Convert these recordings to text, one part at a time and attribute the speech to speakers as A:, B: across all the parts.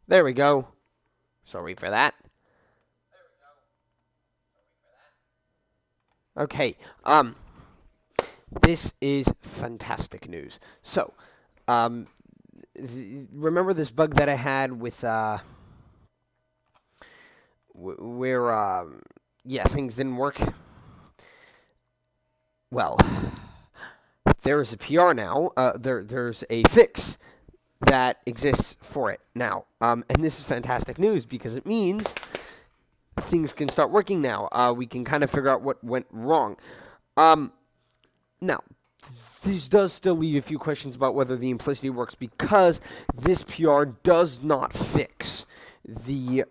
A: There we go. Sorry for that. Okay. This is fantastic news. So, um, remember this bug that I had with where yeah, things didn't work. Well, there is a PR now. There's a fix that exists for it now. And this is fantastic news because it means things can start working now. We can kind of figure out what went wrong. Now, this does still leave a few questions about whether the implicity works because this PR does not fix the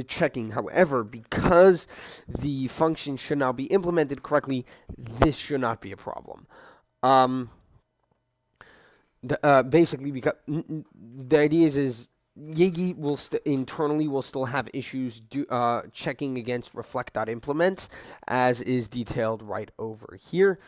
A: checking. However, because the function should now be implemented correctly, this should not be a problem. Basically, because the idea is Yagi will internally will still have issues checking against reflect.implements, as is detailed right over here.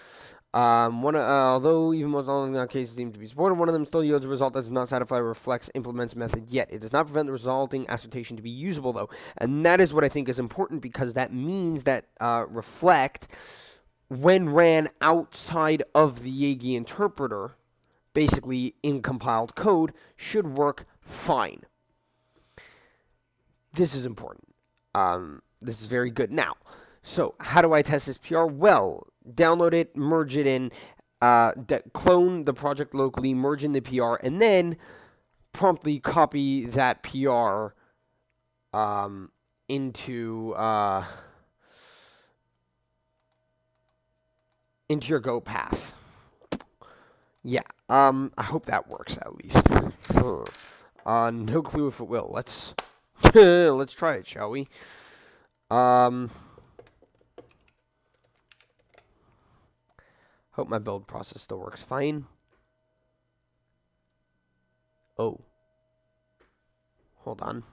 A: Although even most all cases seem to be supported, one of them still yields a result that does not satisfy reflects implements method yet. It does not prevent the resulting assertion to be usable, though, and that is what I think is important because that means that reflect, when ran outside of the Yagi interpreter, basically in compiled code, should work fine. This is important. This is very good. Now, so how do I test this PR? Well, download it, merge it in, clone the project locally, merge in the PR, and then promptly copy that PR into your Go path. Yeah, I hope that works at least. No clue if it will. Let's let's try it, shall we? Hope my build process still works fine. Oh. Hold on.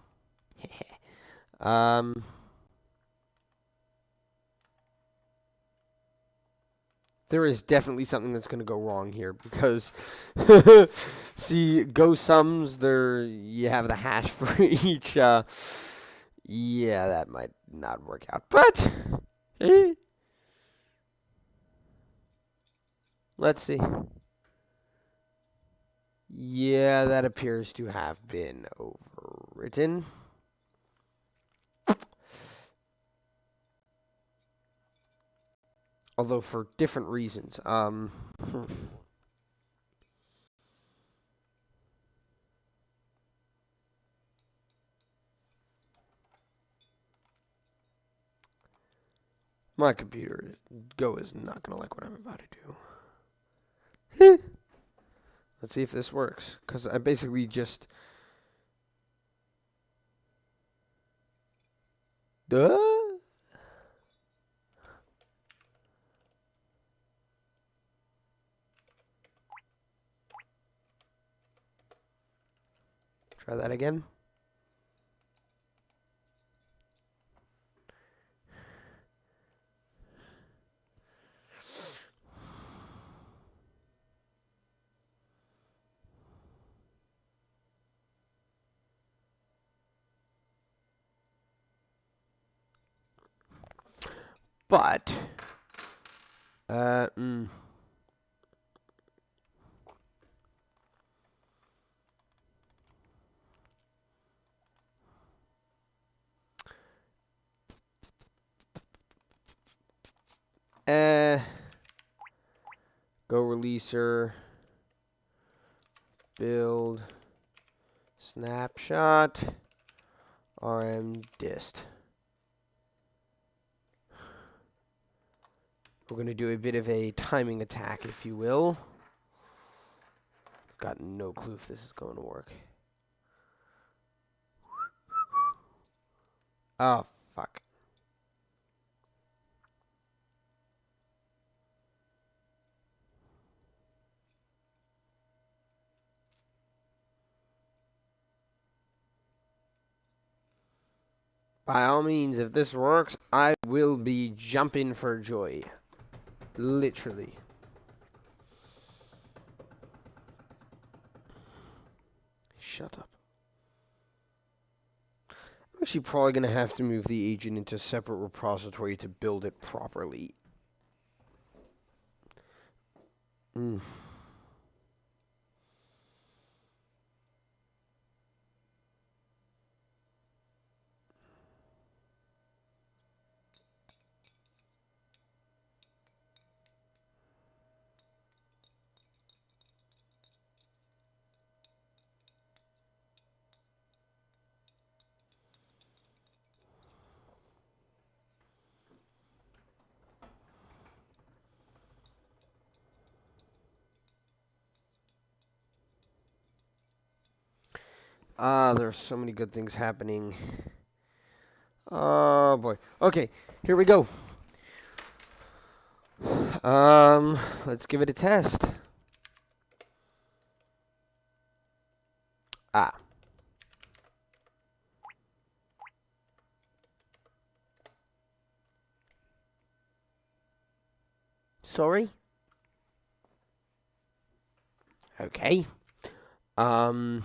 A: There is definitely something that's going to go wrong here because, see, Go sums, there you have the hash for each. Yeah, that might not work out, but let's see. Yeah, that appears to have been overwritten. Although for different reasons. My computer, Go, is not going to like what I'm about to do. Let's see if this works. Because I basically just... Duh? Try that again. But... Go releaser, build, snapshot, rm dist. We're going to do a bit of a timing attack, if you will. Got no clue if this is going to work. Oh, fuck. By all means, if this works, I will be jumping for joy. Literally. Shut up. Actually, probably going to have to move the agent into a separate repository to build it properly. Mm. There's so many good things happening. Oh boy. Okay, here we go. Let's give it a test. Ah. Sorry? Okay. Um.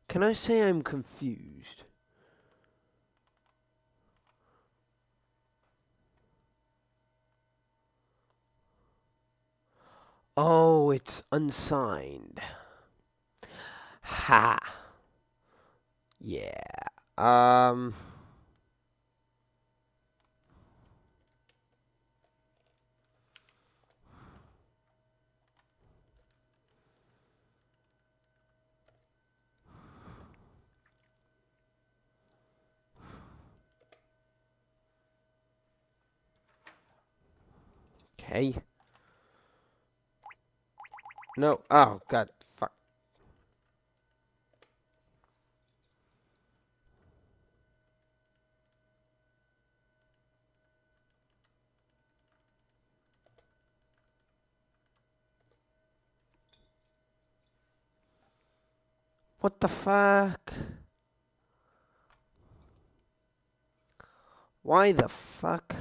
A: Can I say I'm confused? Oh, it's unsigned. Ha. Yeah. Um. Okay. No. Oh, God. Fuck. What the fuck? Why the fuck?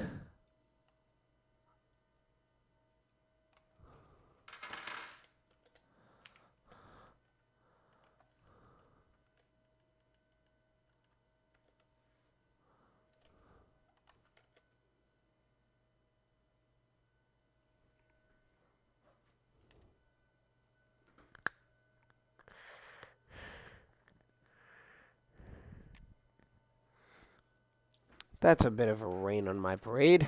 A: That's a bit of a rain on my parade.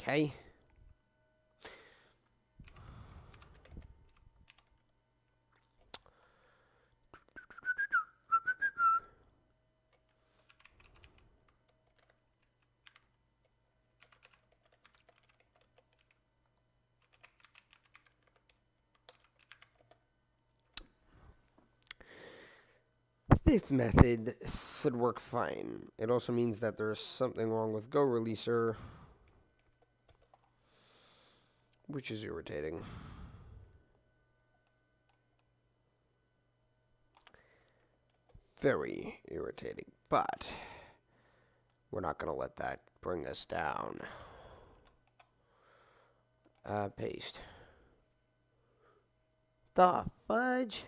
A: Okay. This method should work fine. It also means that there's something wrong with Go Releaser, which is irritating. very irritating, but we're not going to let that bring us down. Paste. The fudge?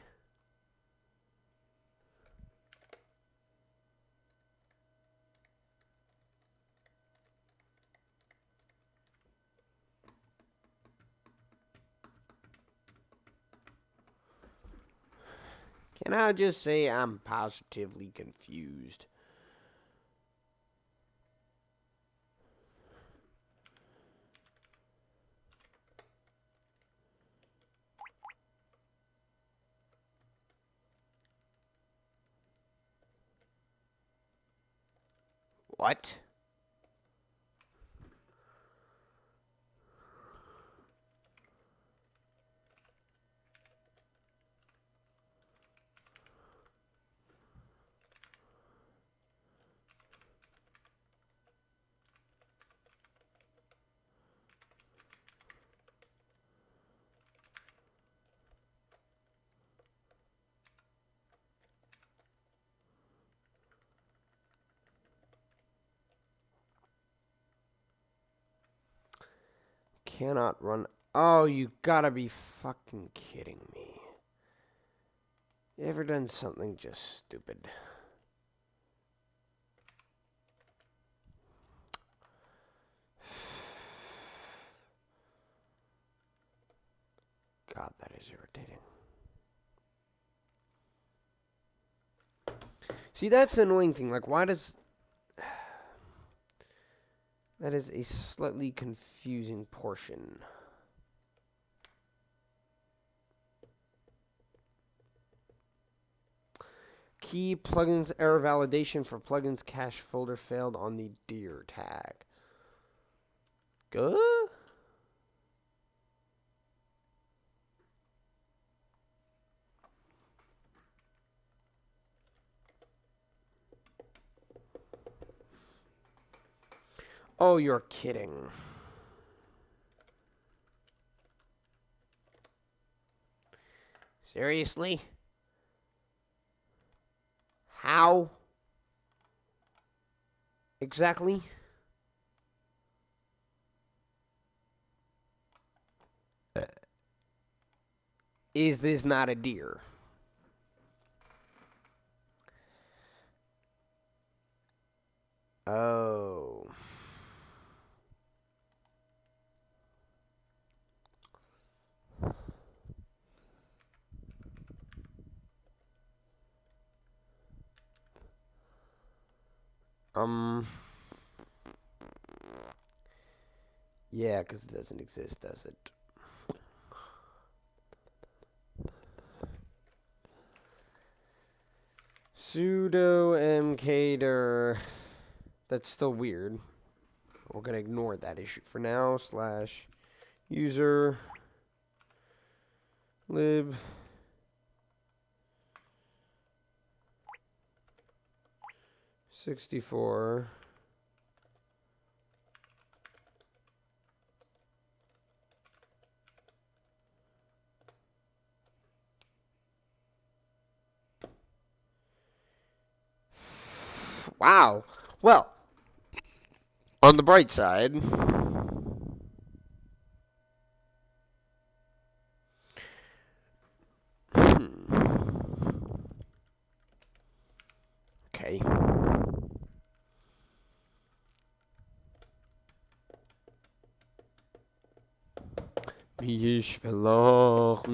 A: Can I just say I'm positively confused? What? Cannot run. Oh, you gotta be fucking kidding me. You ever done something just stupid? God, that is irritating. See, that's the annoying thing. Like, why does... That is a slightly confusing portion. Key plugins error validation for plugins cache folder failed on the dir tag. Good? Oh, you're kidding. Seriously? How? Exactly? Is this not a deer? Oh. Yeah, because it doesn't exist, does it? Sudo mkdir. That's still weird. We're going to ignore that issue for now. / user lib 64. Wow. Well, on the bright side, okay. Miishvelach.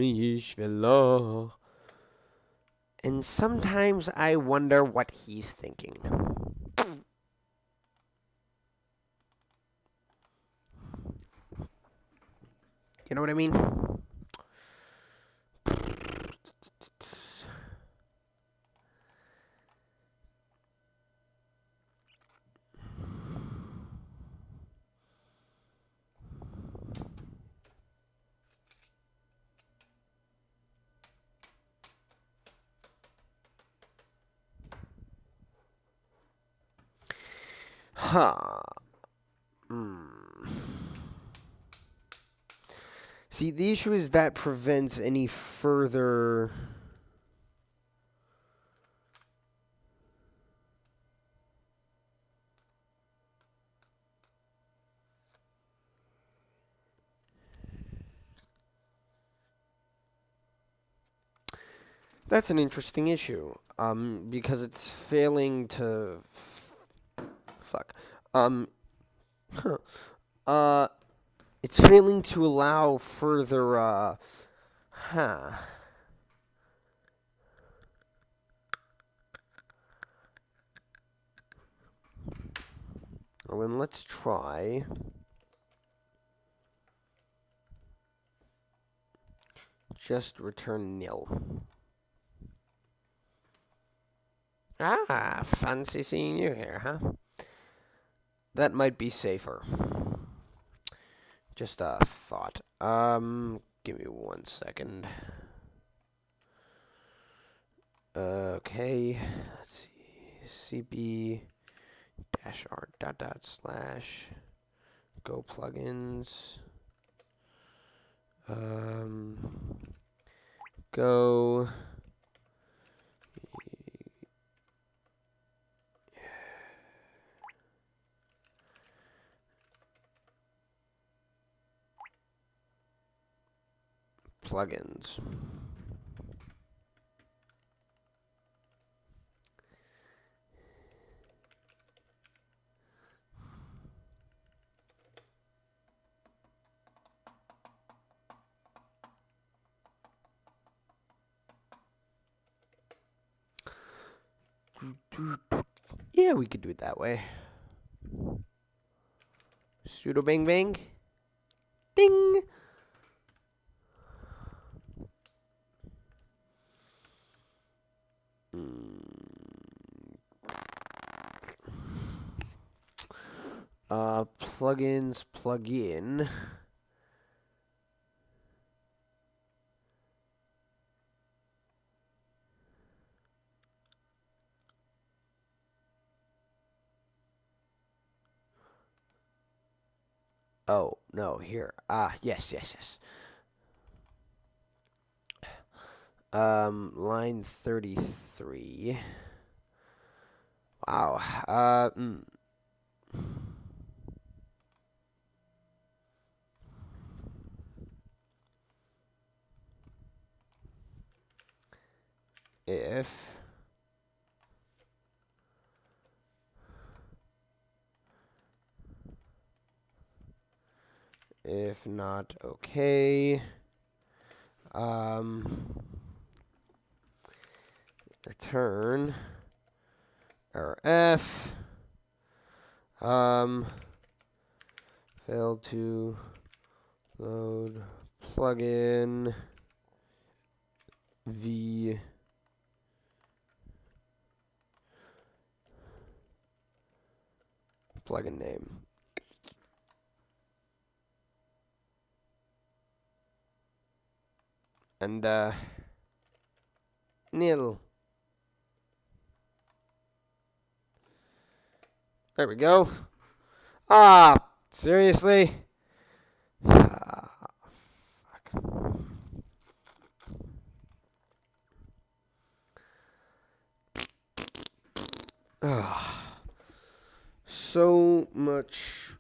A: And sometimes I wonder what he's thinking. You know what I mean? Huh. See, the issue is that prevents any further That's an interesting issue. Because it's failing to fuck. Huh. Uh, it's failing to allow further. Huh. Well, then let's try. Just return nil. Ah, fancy seeing you here, huh? That might be safer. Just a thought. Give me 1 second. Okay, let's see. CB -r / go plugins. Go. Plugins. Yeah, we could do it that way. Sudo bang bang. Ding. Plugins, plugin. Oh, no, here. Yes. Line 33. Wow. If not, okay. Return rf. Failed to load plugin v plugin name. And nil. There we go. Seriously? Fuck. So much.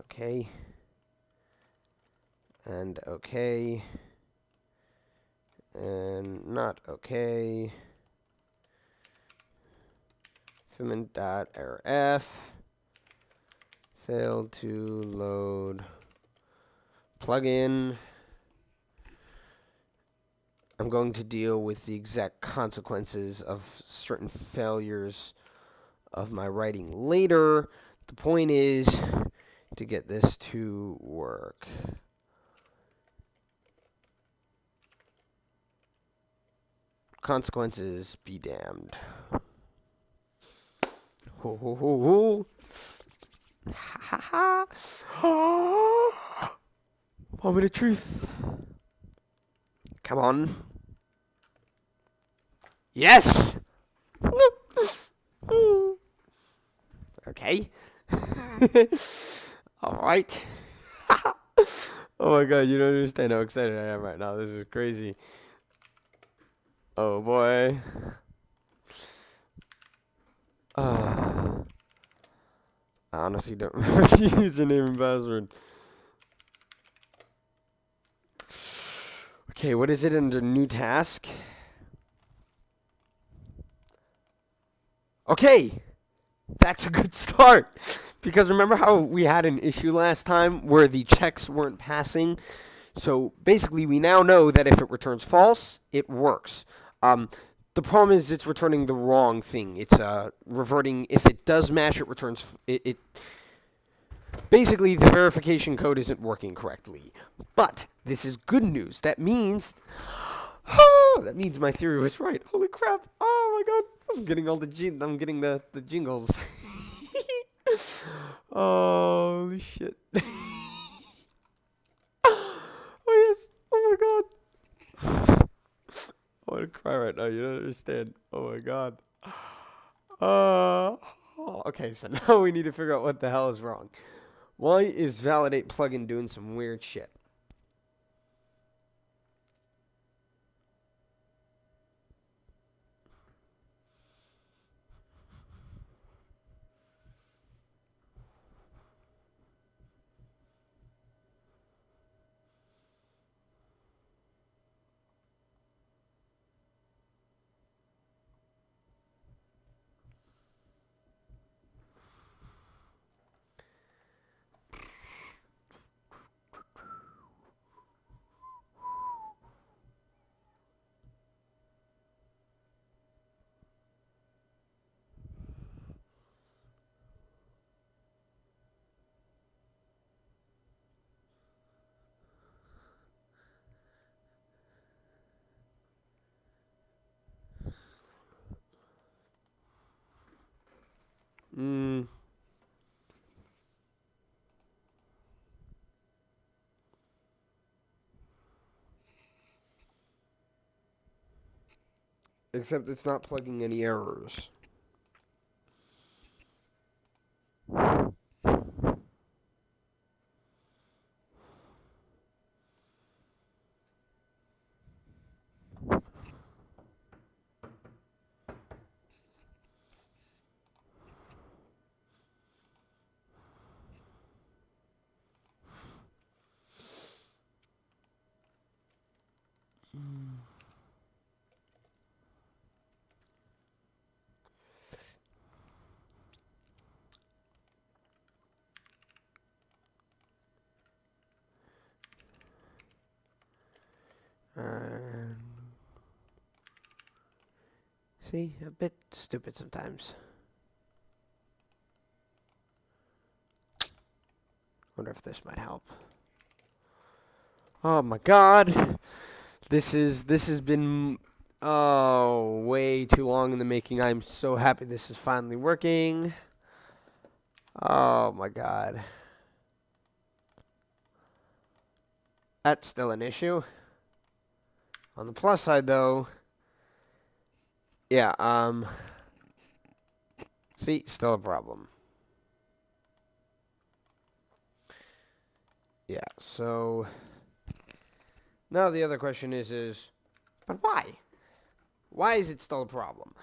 A: Okay. And okay. And not okay. Filament.rf. Failed to load plugin. I'm going to deal with the exact consequences of certain failures of my writing later. The point is to get this to work. Consequences be damned. Ho ho ho ho. Ha ha ha. Moment of truth. Come on. Yes. Okay. All right. Oh my god, you don't understand how excited I am right now. This is crazy. Oh boy. I honestly don't remember the username and password. Okay, what is it under new task? Okay, that's a good start. Because remember how we had an issue last time where the checks weren't passing? So basically, we now know that if it returns false, it works. The problem is it's returning the wrong thing. It's reverting. If it does match, it returns. It basically, the verification code isn't working correctly. But this is good news. That means my theory was right. Holy crap! Oh my god! I'm getting all the I'm getting the jingles. Holy shit! Oh yes! Oh my god! I want to cry right now. You don't understand. Oh my god. Okay, so now we need to figure out what the hell is wrong. Why is validate plugin doing some weird shit? Except it's not plugging any errors. See, a bit stupid sometimes. Wonder if this might help. Oh my god. This has been way too long in the making. I'm so happy this is finally working. Oh my god. That's still an issue. On the plus side though, yeah, see, still a problem. Yeah, so now the other question is, but why? Why is it still a problem?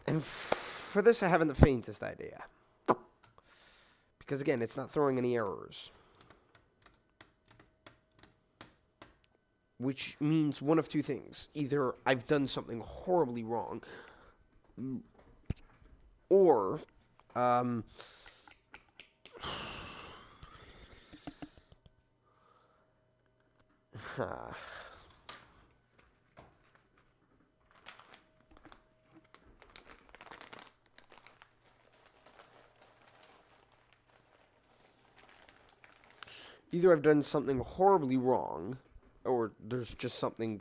A: And for this, I haven't the faintest idea. Because again, it's not throwing any errors. Which means one of two things. Either I've done something horribly wrong, or, either I've done something horribly wrong, or there's just something.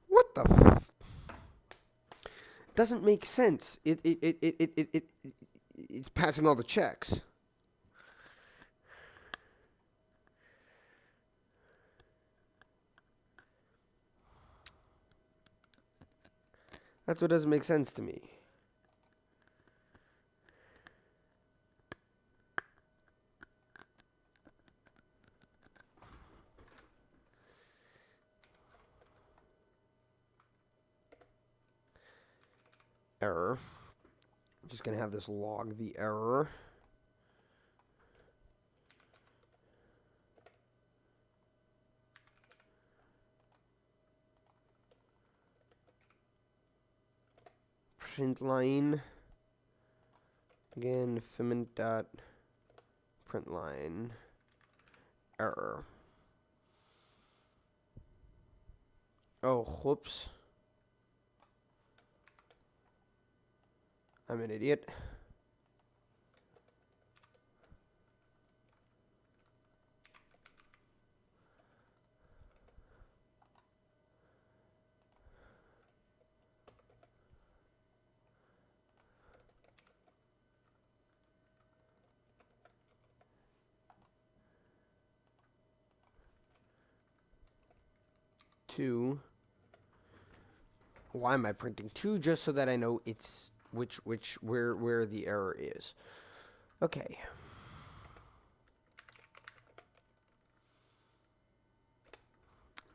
A: What the doesn't make sense. It's passing all the checks. That's what doesn't make sense to me. Error. I'm just going to have this log the error. print line. Again, ferment dot print line error. Oh, whoops. I'm an idiot. Two. Why am I printing two? Just so that I know it's where the error is. Okay.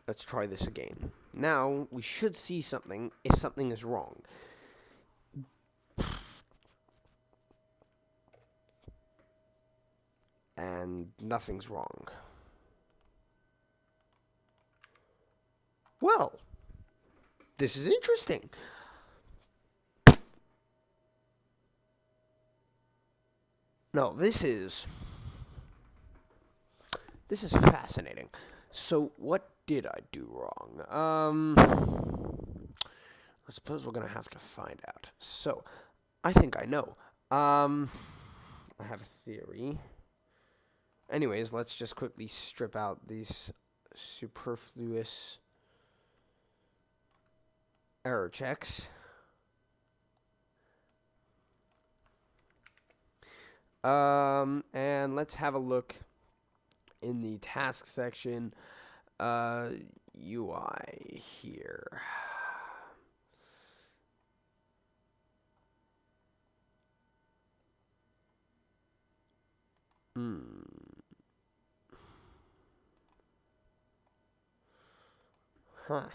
A: Let's try this again. Now we should see something if something is wrong. And nothing's wrong. Well, this is interesting. No, this is fascinating. So, what did I do wrong? I suppose we're gonna have to find out. So, I think I know. I have a theory. Anyways, let's just quickly strip out these superfluous error checks. And let's have a look in the task section. UI here. Huh.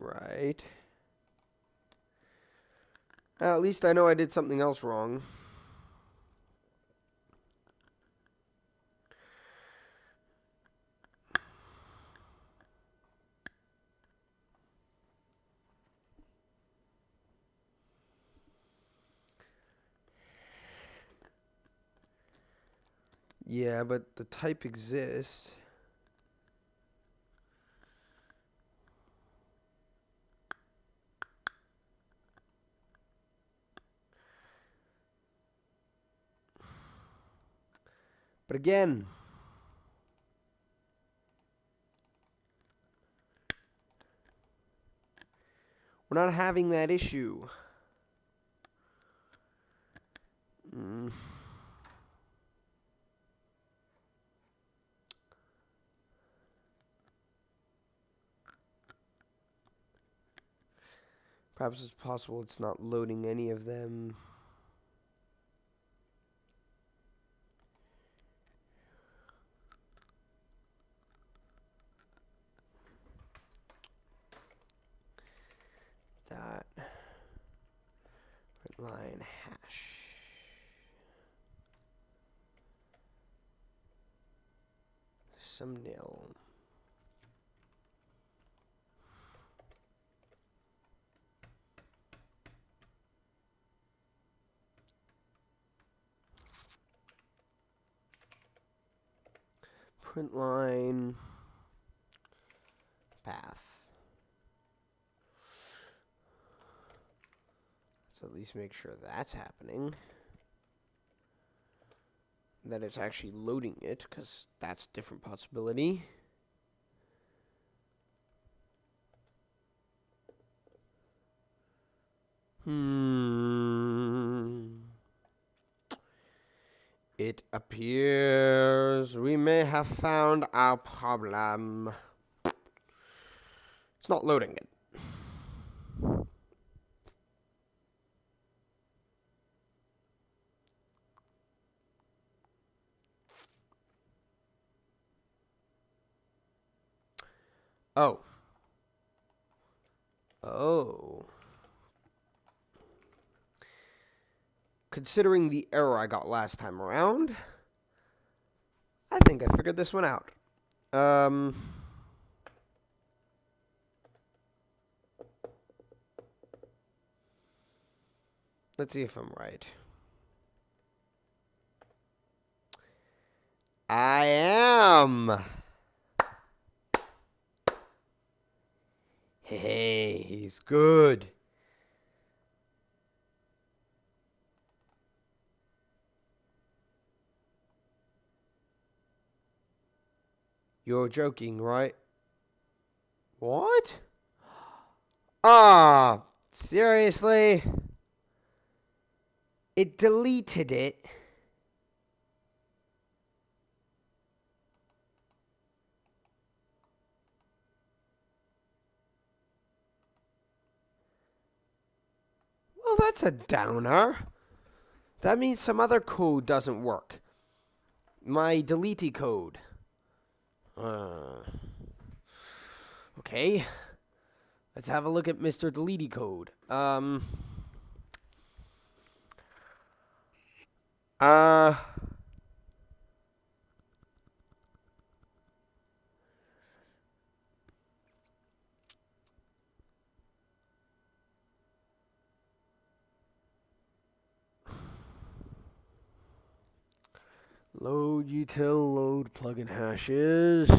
A: Right. At least I know I did something else wrong. Yeah, but the type exists. But again, we're not having that issue. Perhaps it's possible it's not loading any of them. That line hash. Some nil. Print line path. Let's at least make sure that's happening. That it's actually loading it, because that's a different possibility. It appears we may have found our problem. It's not loading it. Oh. Oh. considering the error I got last time around, I think I figured this one out. Let's see if I'm right. I am. Hey, he's good. You're joking, right? What? Ah, seriously? It deleted it. Well, that's a downer. That means some other code doesn't work. My delete code. Okay. Let's have a look at Mr. Delete code. Load util, load plugin hashes.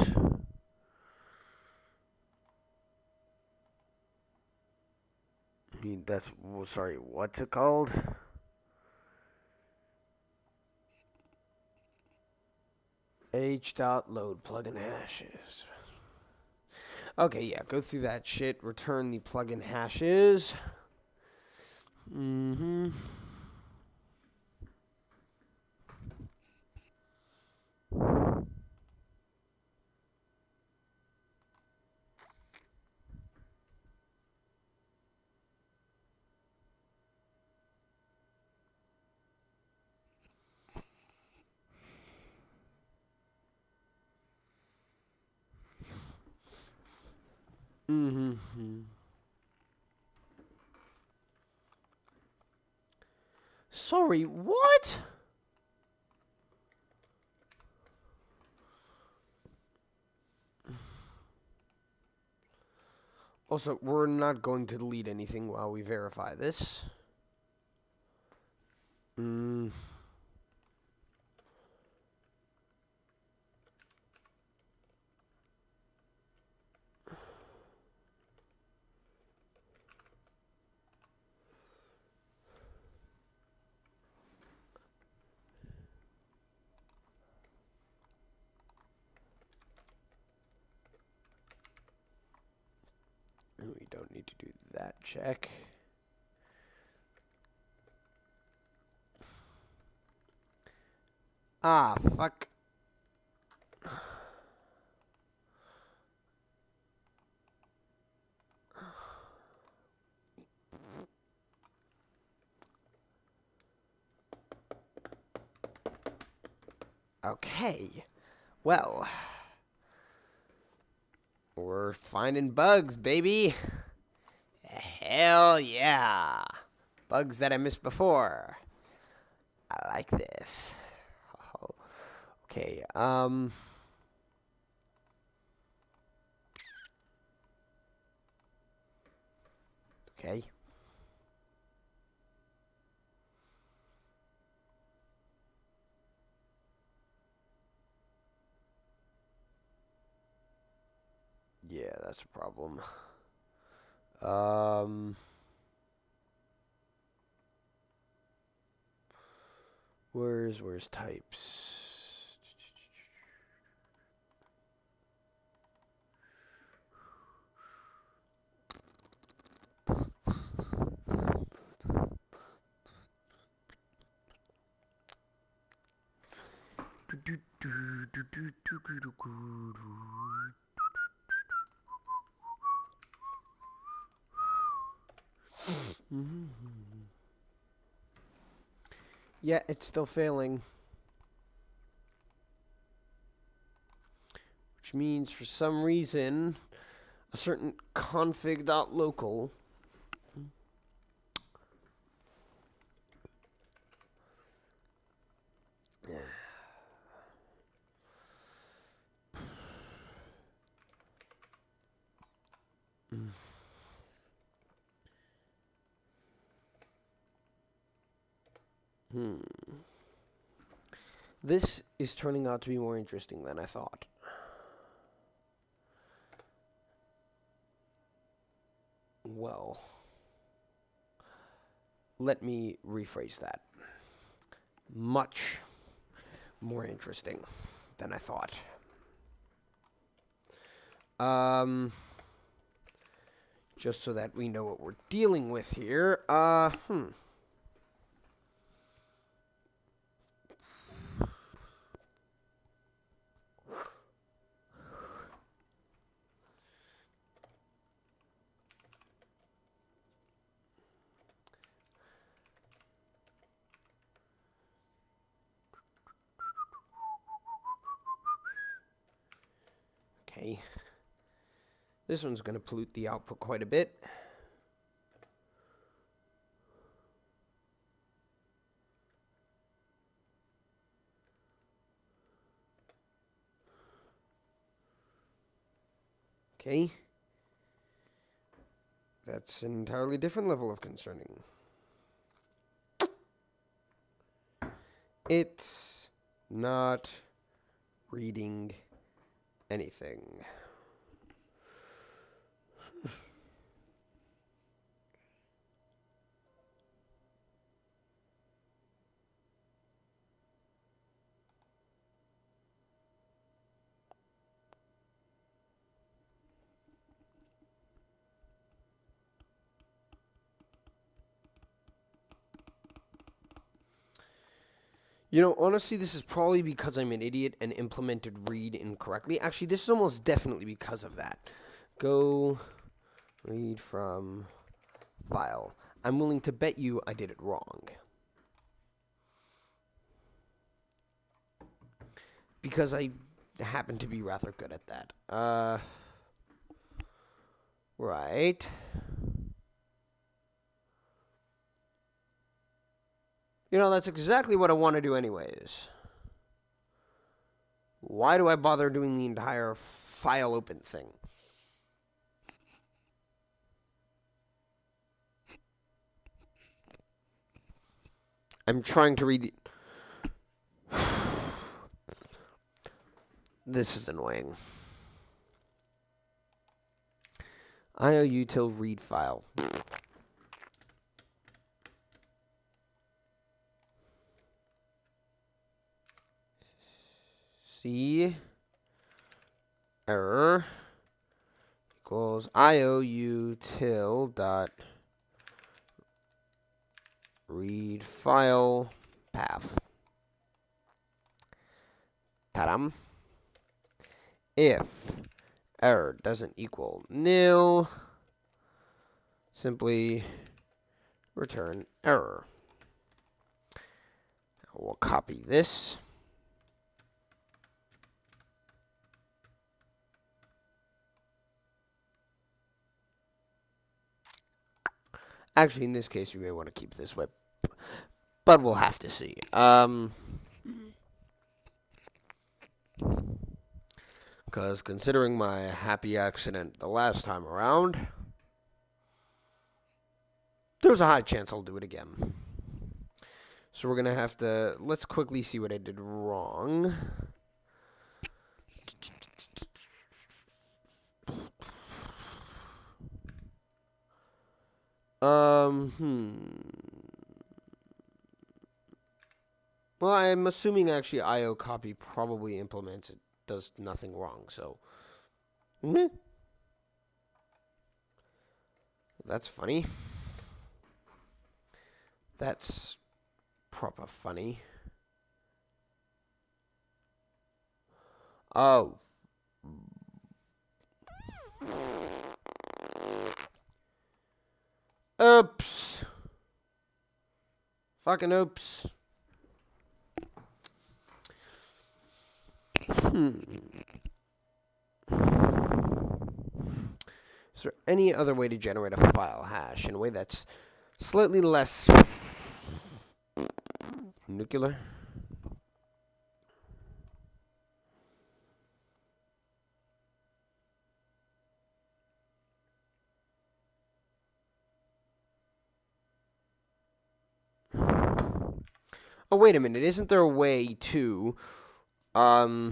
A: That's, sorry, what's it called? H.load plugin hashes. Okay, yeah, go through that shit. Return the plugin hashes. Sorry, what? Also, we're not going to delete anything while we verify this. We don't need to do that check. Ah, fuck. Okay. Well, we're finding bugs, baby. Hell yeah. Bugs that I missed before. I like this. Oh, okay, okay. Yeah, that's a problem. Where's types? Yeah, it's still failing. Which means for some reason a certain config.local Hmm. This is turning out to be more interesting than I thought. Well, let me rephrase that. Much more interesting than I thought. Just so that we know what we're dealing with here. Okay. This one's going to pollute the output quite a bit. Okay. That's an entirely different level of concerning. It's not reading anything. You know, honestly, this is probably because I'm an idiot and implemented read incorrectly. Actually, this is almost definitely because of that. Go read from file. I'm willing to bet you I did it wrong. Because I happen to be rather good at that. Right. You know, that's exactly what I want to do anyways. Why do I bother doing the entire file open thing? I'm trying to read the... This is annoying. IOUtil read file. C error equals IOUtil dot read file path. Ta-dam. If error doesn't equal nil, simply return error. We'll copy this. Actually, in this case, we may want to keep it this way, but we'll have to see. Because considering my happy accident the last time around, there's a high chance I'll do it again. So we're going to have to... Let's quickly see what I did wrong. Well, I'm assuming actually IO copy probably implements it, does nothing wrong, so... That's funny. That's proper funny. Oh. Oops. Fucking oops. Is there any other way to generate a file hash in a way that's slightly less nuclear? Oh, wait a minute. Isn't there a way to, um...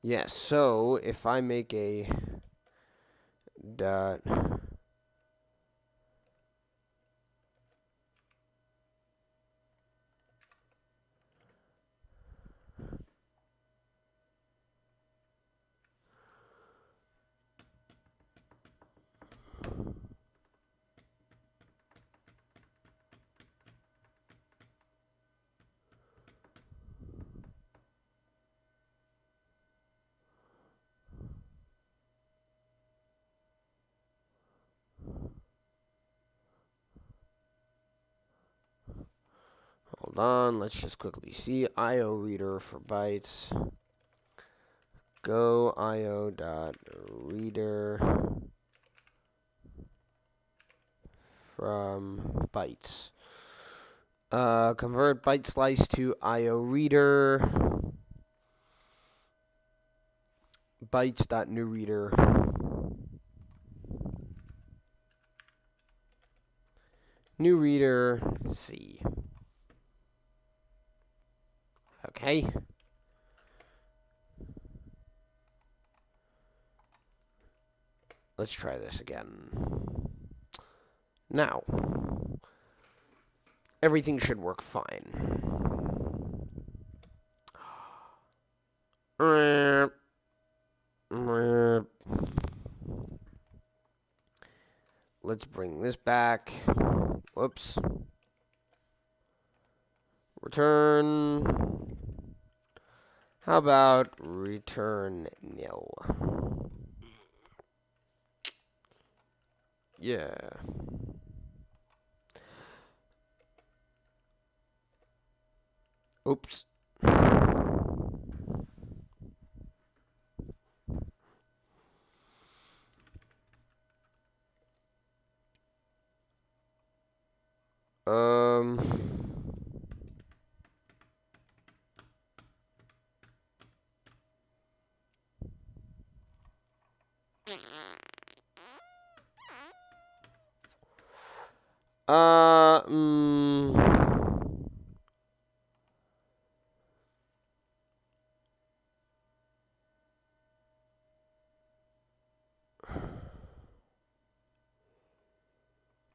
A: Yes, so if I make a dot... Hold on, let's just quickly see. IO reader for bytes. Go IO dot reader from bytes. Convert byte slice to IO reader. Bytes dot new reader. New reader C. Okay. Let's try this again. Now, everything should work fine. Let's bring this back. Whoops. Return. How about return nil? Yeah. Oops. Um.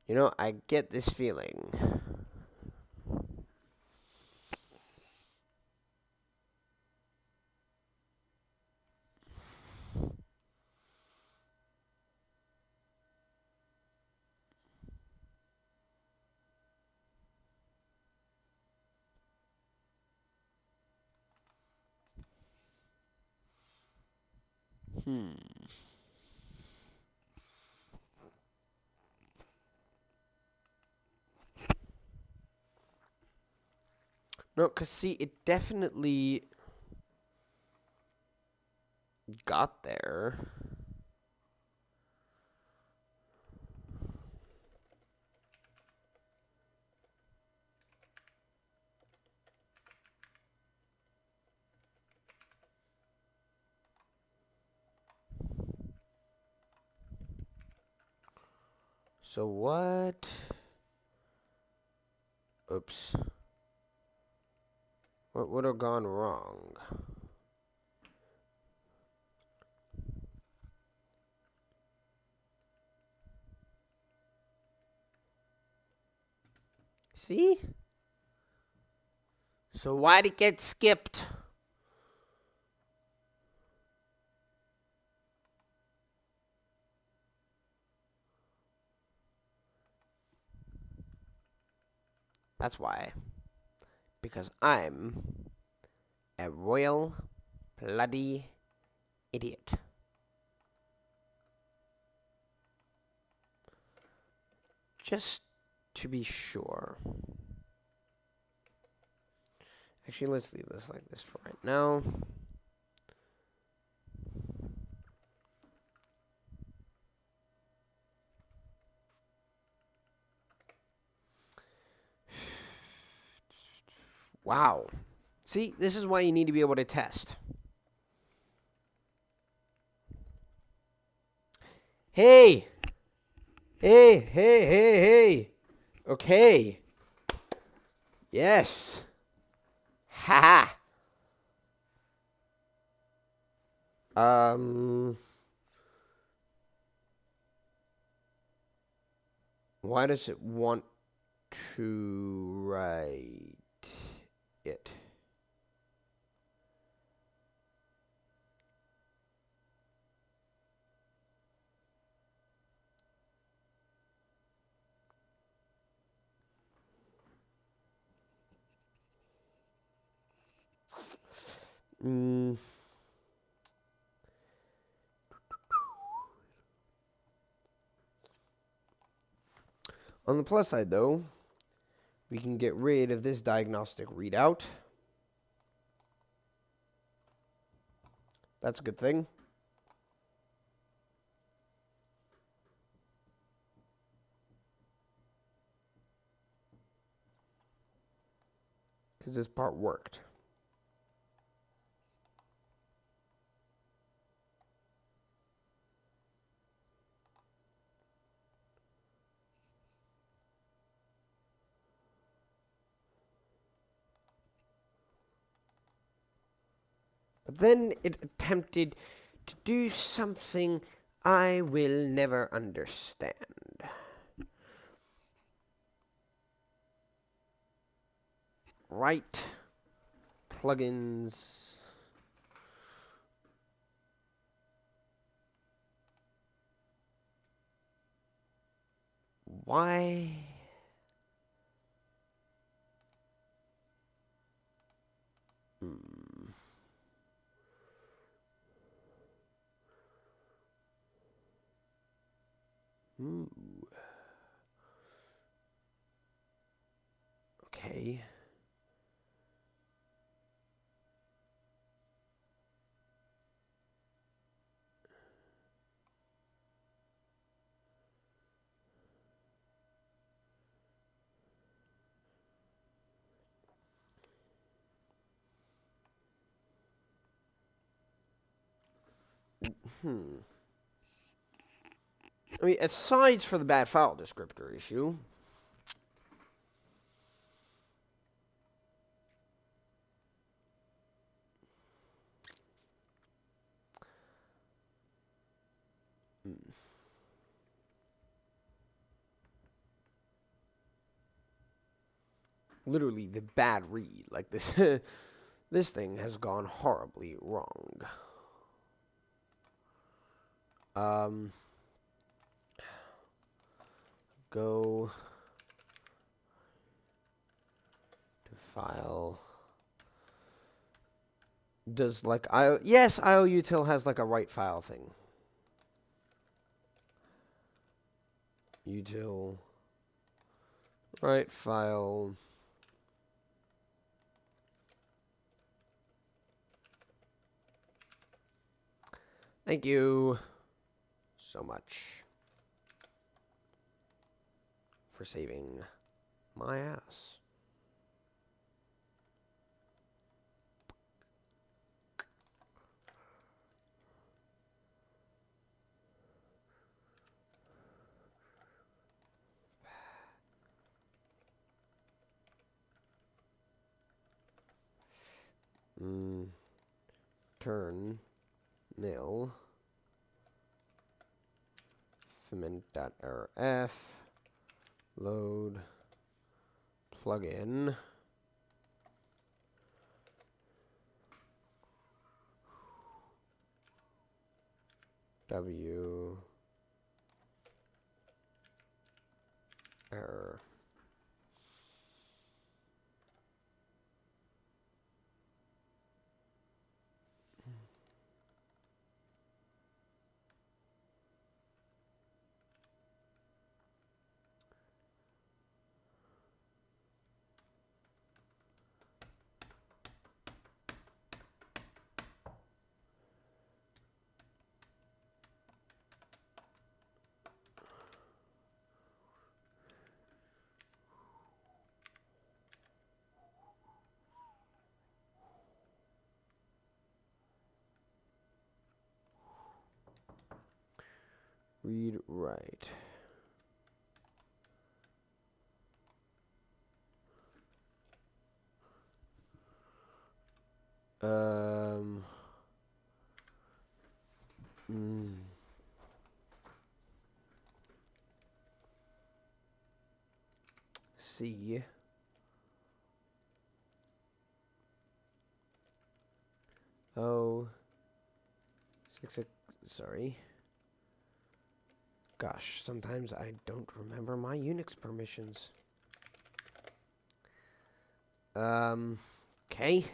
A: You know, I get this feeling. No, because see, it definitely got there. So what? Oops. What would have gone wrong? See? So why'd it get skipped? That's why. Because I'm a royal bloody idiot. Just to be sure. Actually, let's leave this like this for right now. Wow. See, this is why you need to be able to test. Hey! Hey, hey, hey, hey! Okay. Yes. Ha ha. Why does it want to write it? Mm. On the plus side, though, we can get rid of this diagnostic readout. That's a good thing. Because this part worked. But then it attempted to do something I will never understand. Right. Plugins. Why? Ooh. Okay. I mean, aside for the bad file descriptor issue, literally the bad read, like this, this thing has gone horribly wrong. Go to file. Does like yes, IOUtil has like a write file thing. Util write file. Thank you so much for saving my ass. Turn nil ferment.errorf load plugin w error. Read write. C. Oh. Sorry. Gosh, sometimes I don't remember my Unix permissions. Okay.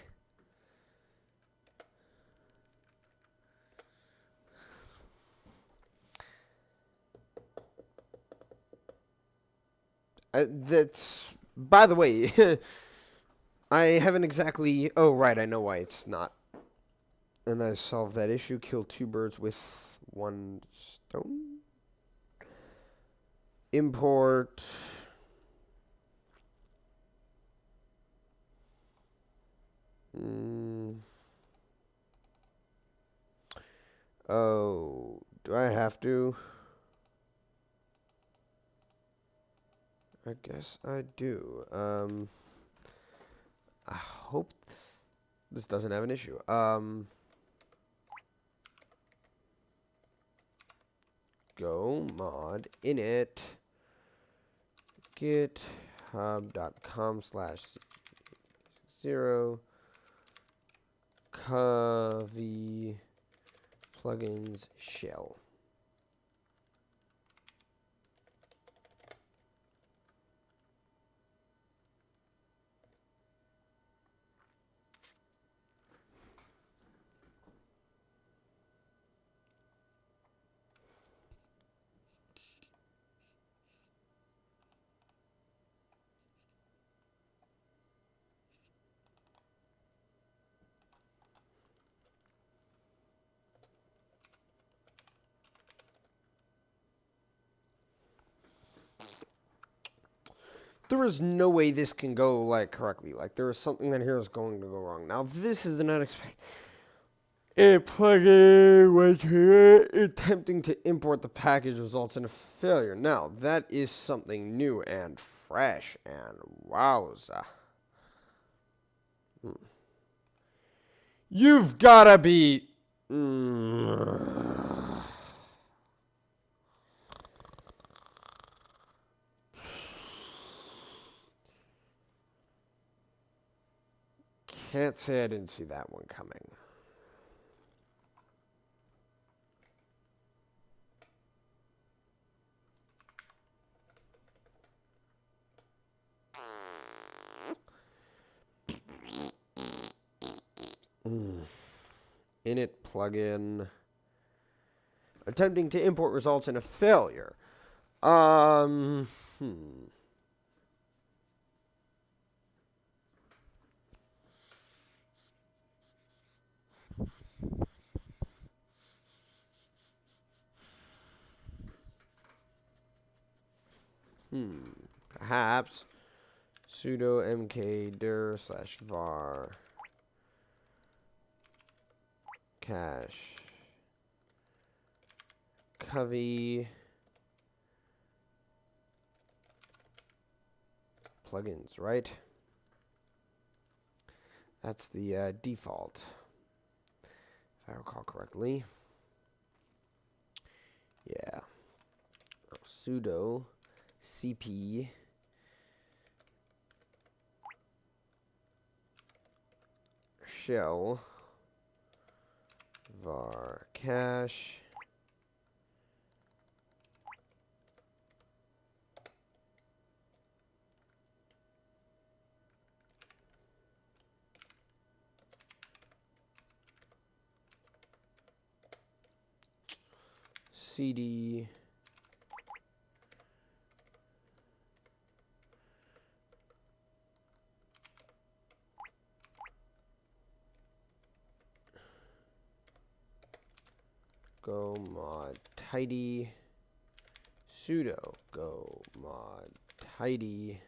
A: That's, by the way, I haven't exactly, oh right, I know why it's not. And I solved that issue, kill 2 birds with 1 stone. Import. Oh, do I have to? I guess I do. I hope this doesn't have an issue. Go mod init github.com/0 covey plugins shell. There is no way this can go, like, correctly. Like, there is something that here is going to go wrong. Now, this is an unexpected. A plugin which attempting to import the package results in a failure. Now, that is something new and fresh, and wowza. You've gotta be... Can't say I didn't see that one coming. Init plugin. Attempting to import results in a failure. Perhaps sudo mkdir/var cache covey plugins, right? That's the default, if I recall correctly. Yeah. Sudo cp shell var cache cd go mod tidy sudo go mod tidy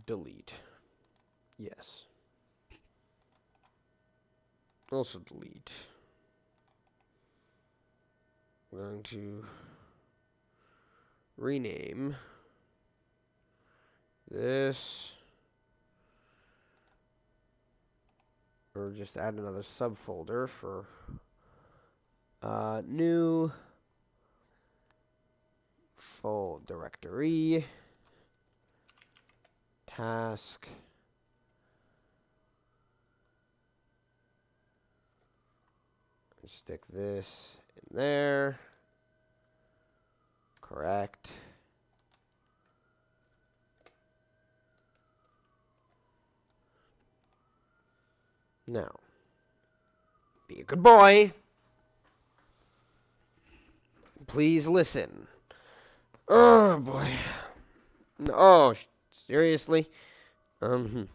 A: delete. Yes. Also delete. We're going to rename this, or just add another subfolder for new full directory task and stick this in there. Correct. Now, be a good boy. Please listen. Oh boy. Oh, seriously? Okay.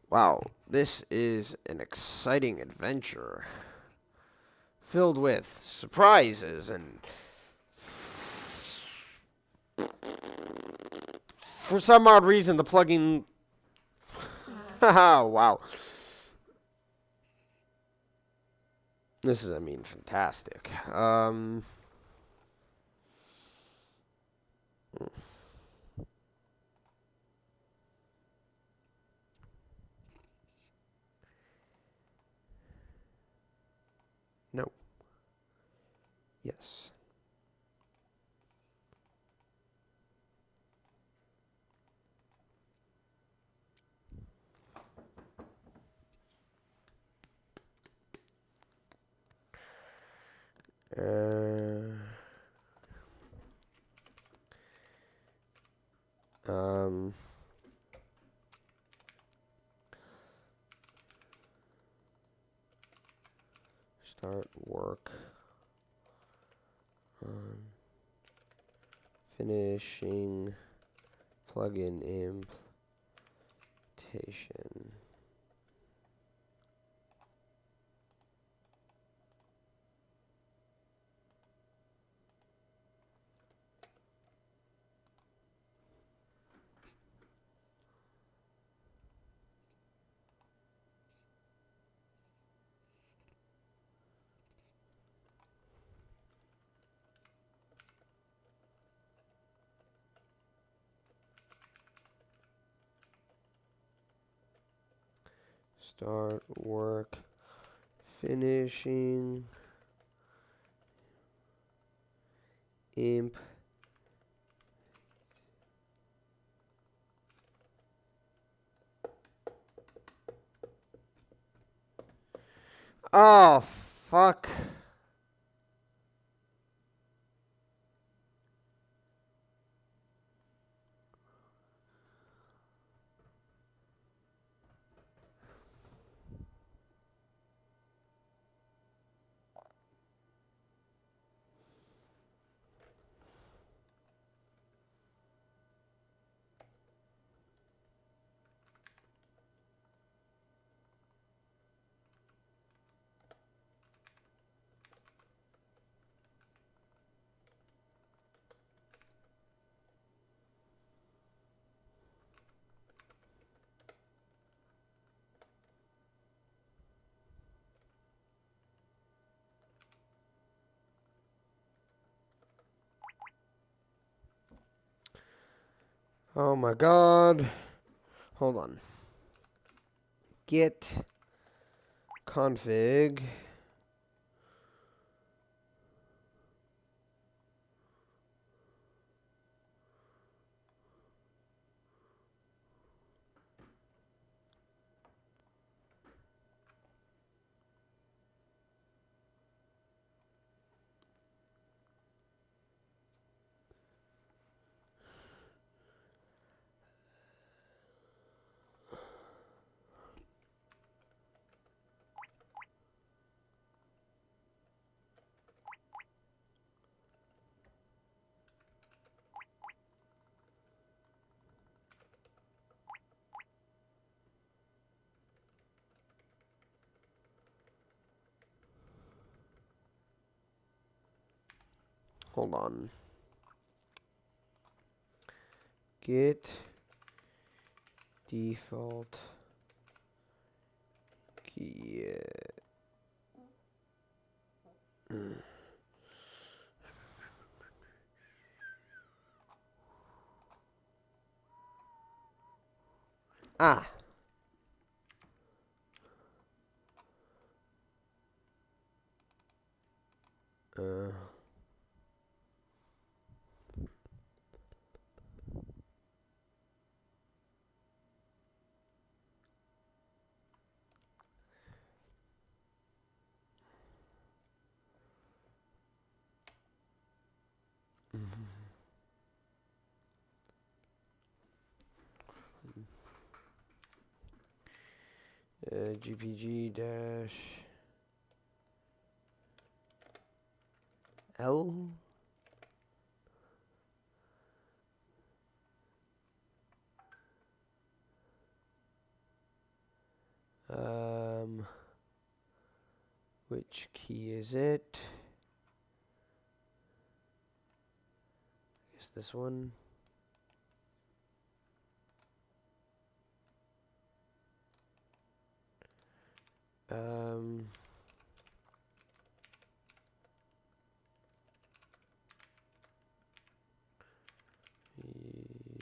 A: Wow, this is an exciting adventure filled with surprises and for some odd reason the plugin wow. This is, fantastic. No. Yes. Start work on finishing plugin implementation. Start work finishing imp. Oh, fuck. Oh my god. Hold on. Git config. hold on. Get default key. Ah. GPG dash L. Which key is it? I guess this one.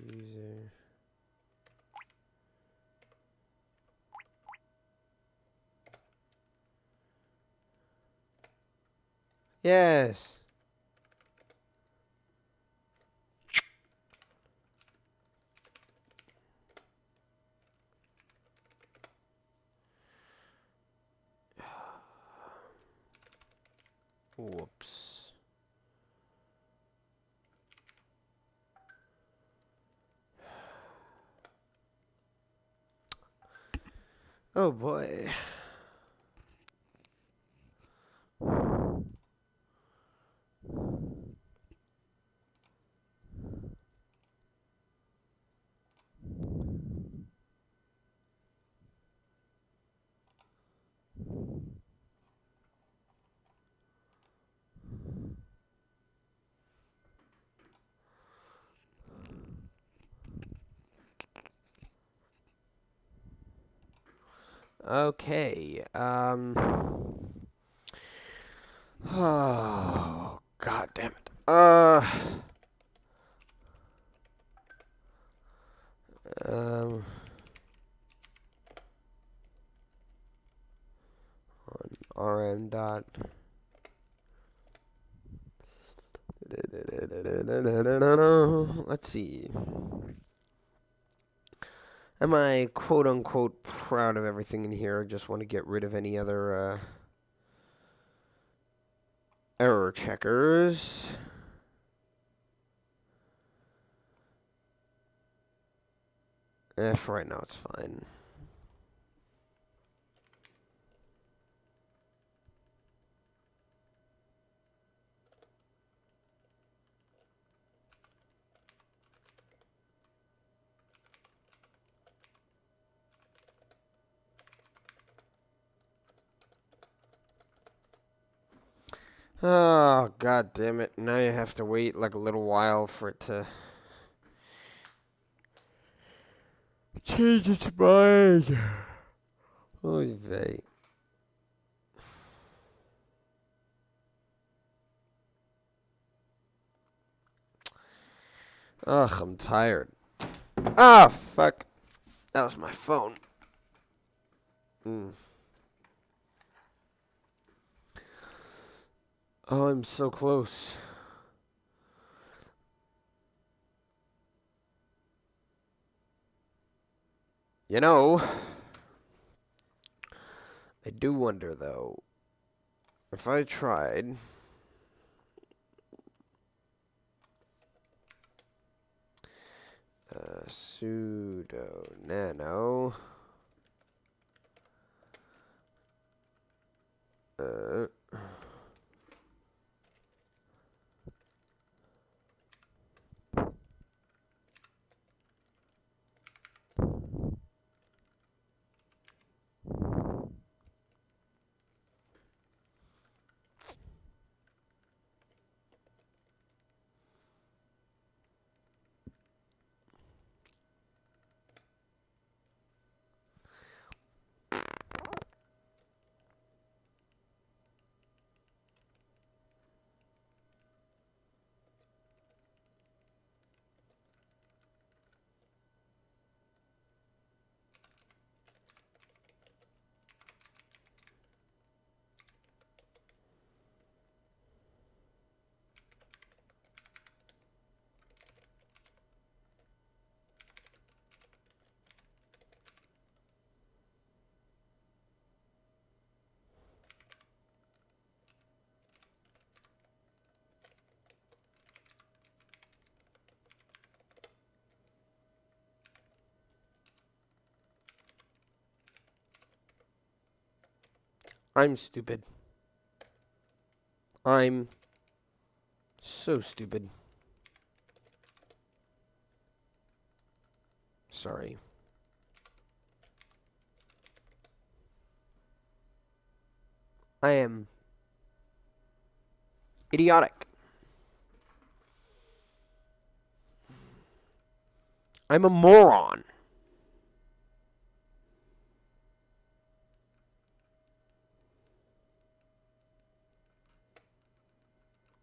A: User. Yes. Whoops. Oh boy. Okay. Oh, god damn it. On rm dot. Let's see. Am I quote unquote proud of everything in here? I just want to get rid of any other error checkers. For right now, it's fine. Oh, god damn it. Now you have to wait like a little while for it to change its mind. Oy vey. Ugh, I'm tired. Ah, fuck. That was my phone. Oh, I'm so close. You know, I do wonder, though, if I tried sudo nano I'm stupid. I'm so stupid. Sorry. I am idiotic. I'm a moron.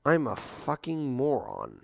A: I'm a fucking moron.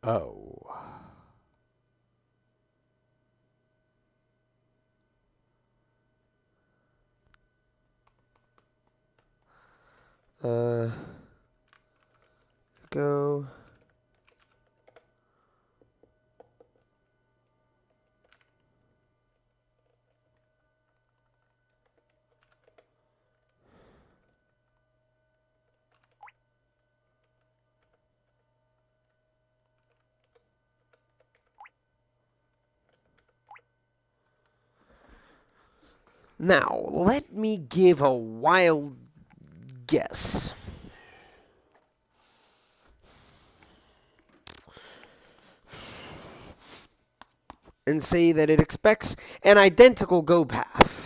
A: Oh. Go. Now, let me give a wild guess. And say that it expects an identical go path.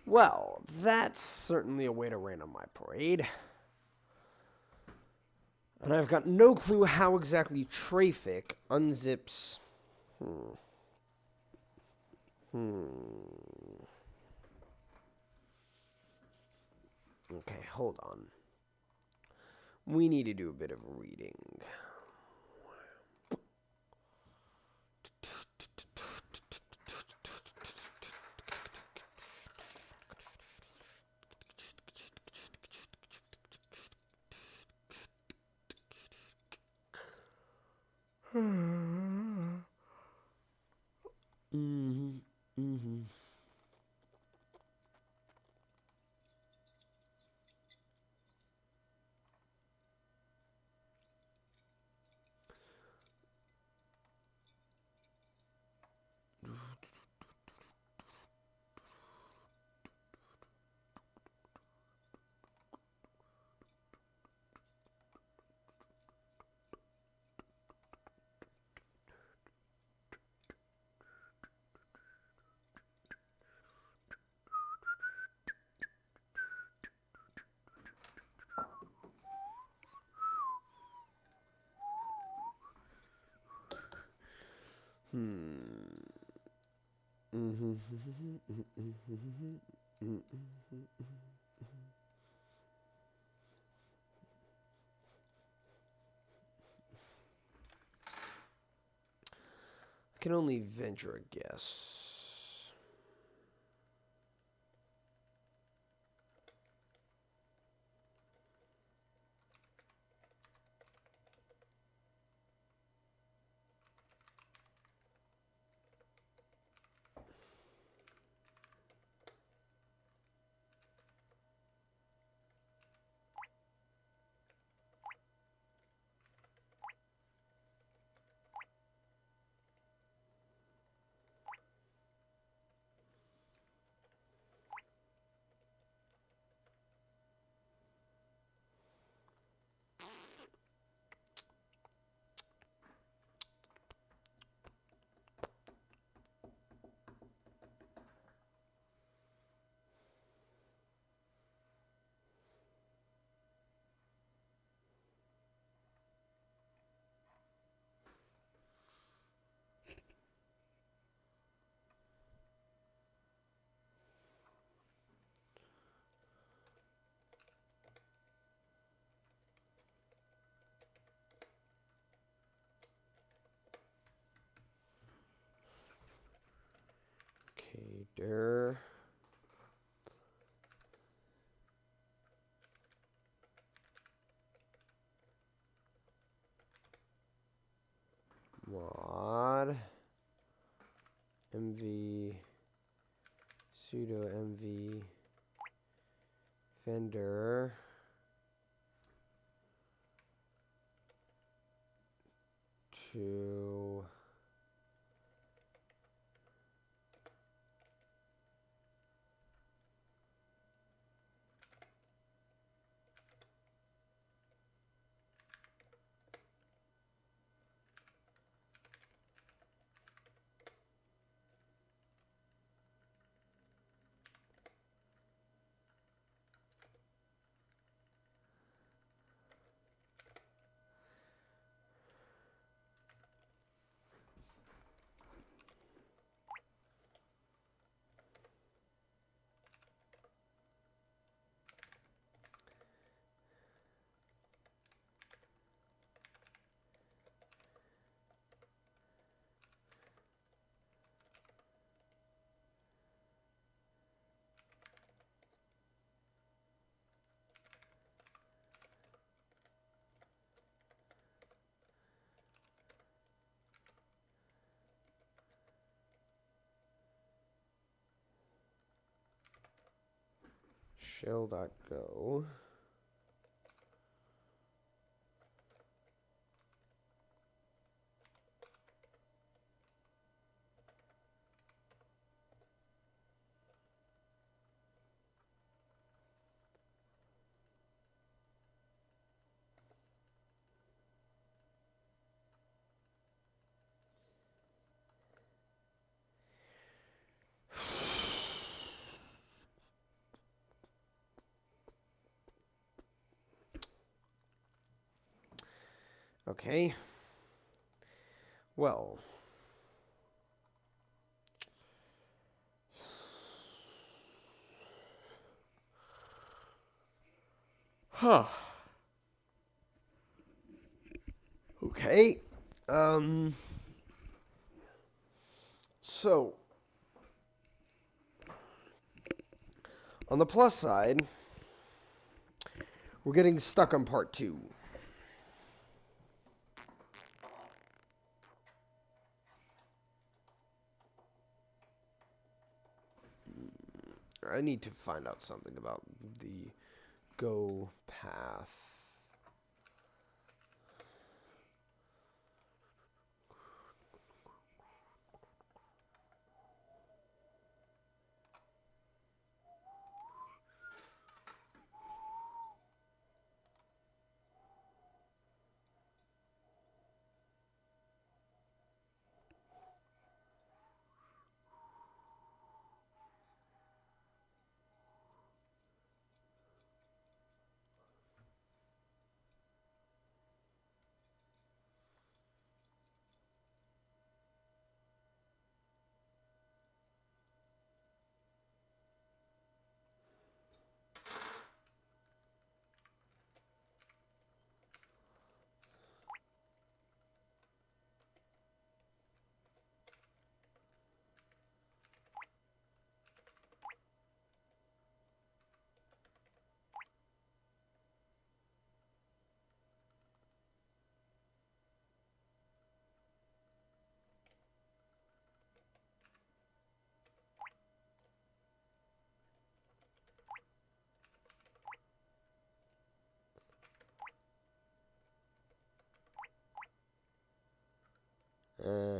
A: Well, that's certainly a way to rain on my parade. And I've got no clue how exactly Trafic unzips. Okay, hold on. We need to do a bit of reading. I can only venture a guess. Okay, der. Mod mv sudo mv vendor to shell.go. Okay. Well. Huh. Okay. So, on the plus side, we're getting stuck on part 2. I need to find out something about the go path. Uh,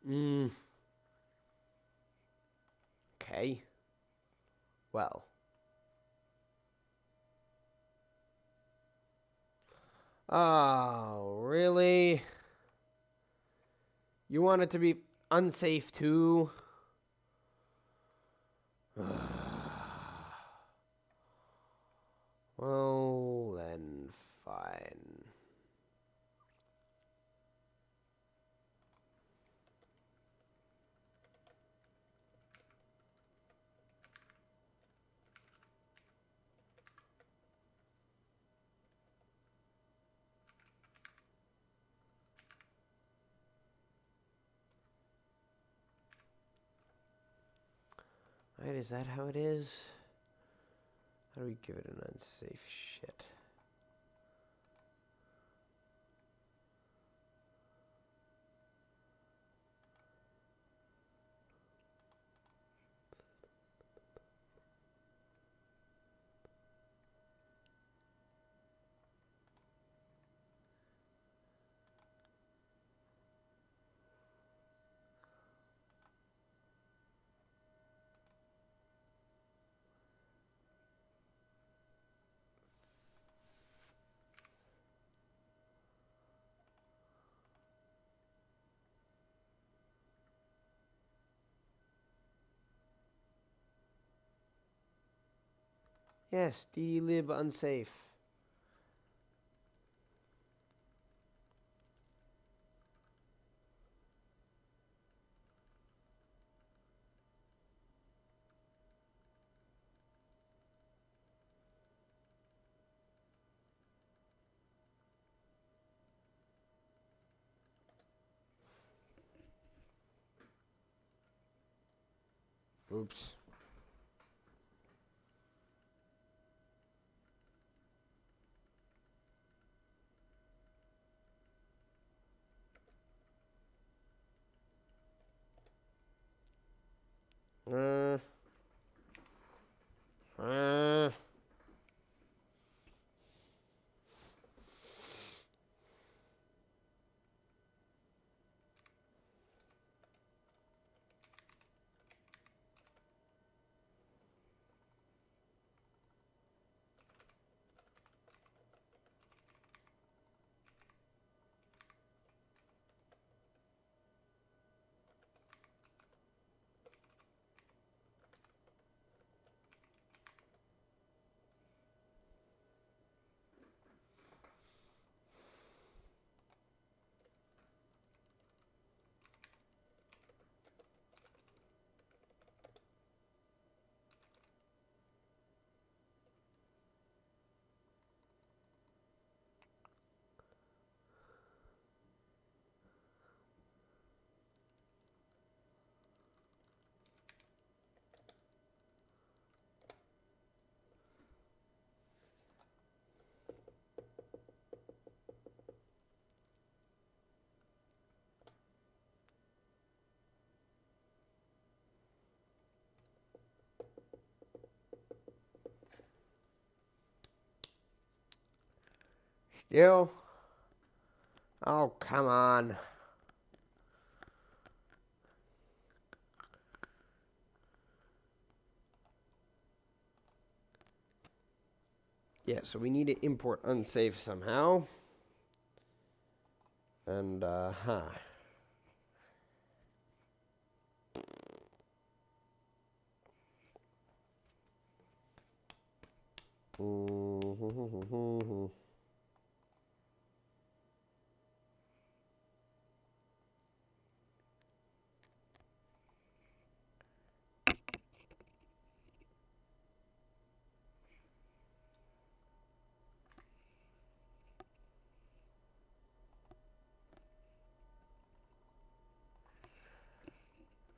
A: mm, okay. Well. Oh, really? You want it to be unsafe too? Well, then fine. Right, is that how it is? How do we give it an unsafe shit? Yes, dlib unsafe. Oops. Uh, uh. Still? Oh, come on. Yeah, so we need to import unsafe somehow. And,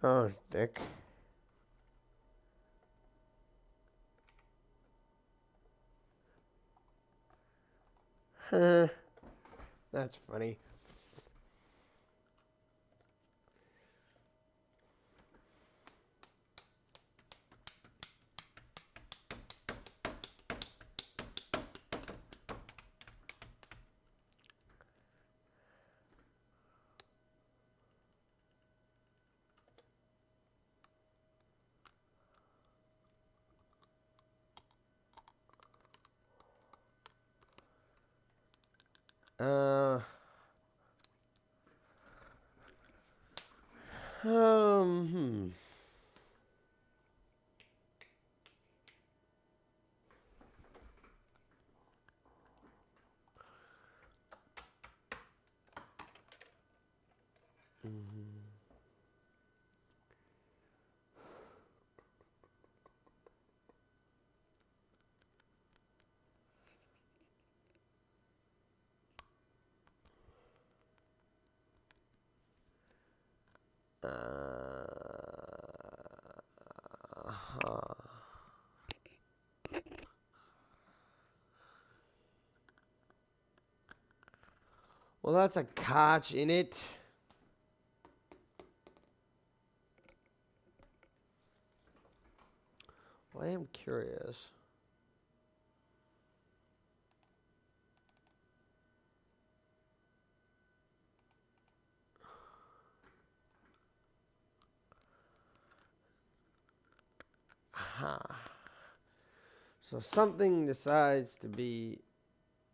A: Oh, dick. That's funny. Uh, hmm. Well, that's a catch in it. Well, I am curious. So something decides to be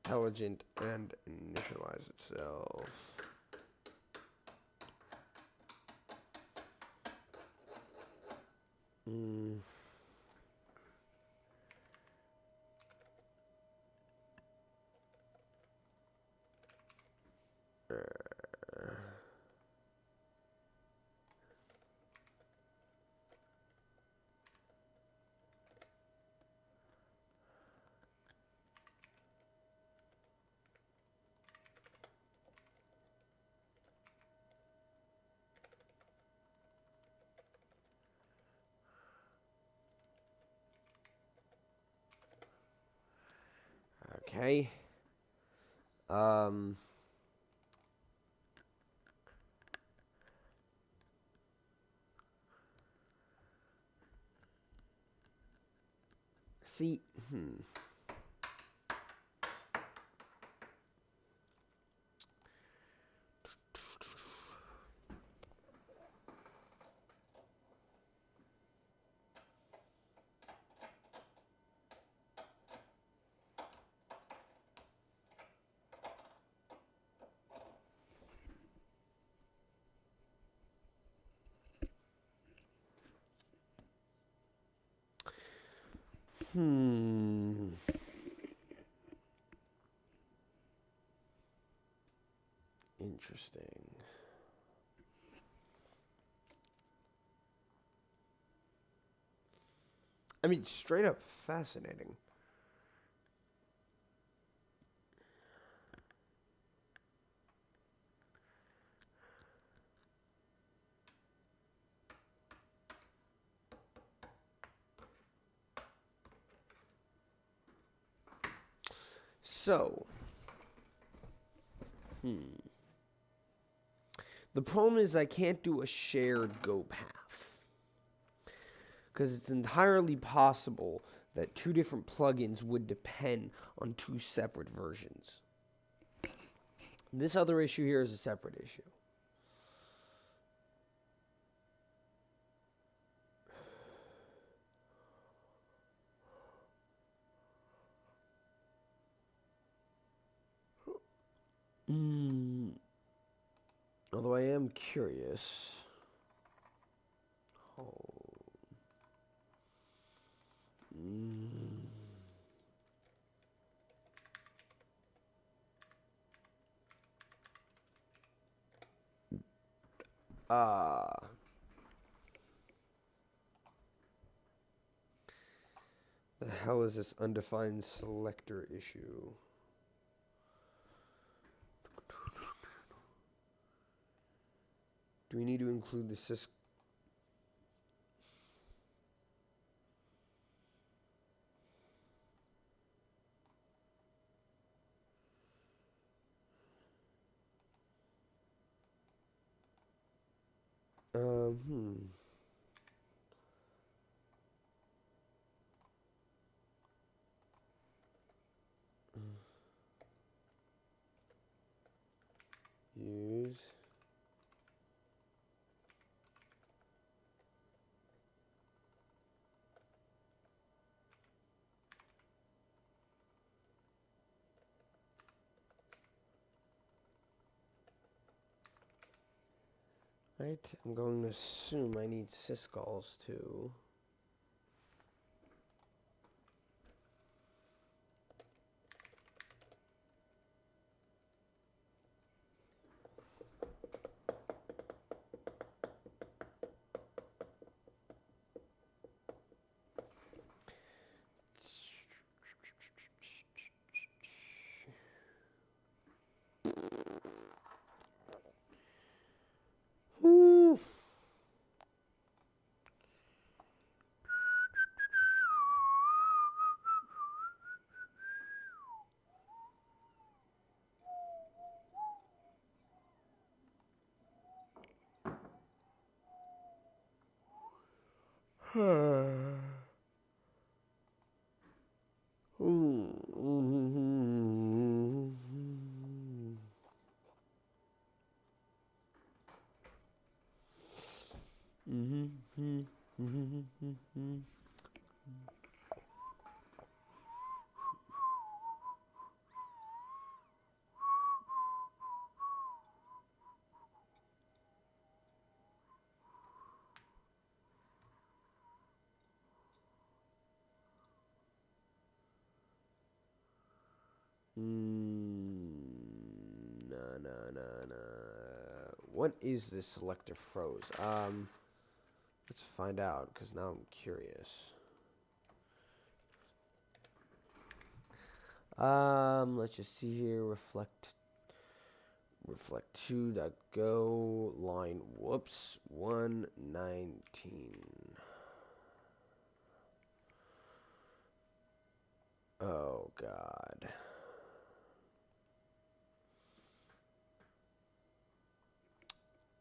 A: intelligent and initialize itself. Okay. See, Interesting. I mean, straight up fascinating. So, the problem is I can't do a shared go path. Because it's entirely possible that two different plugins would depend on two separate versions. This other issue here is a separate issue. Although I am curious. The hell is this undefined selector issue? Do we need to include the sys? Use. Right, I'm going to assume I need syscalls too. No. What is this selector froze? Let's find out, because now I'm curious. Let's just see here. Reflect 2.go line. Whoops. 119. Oh God.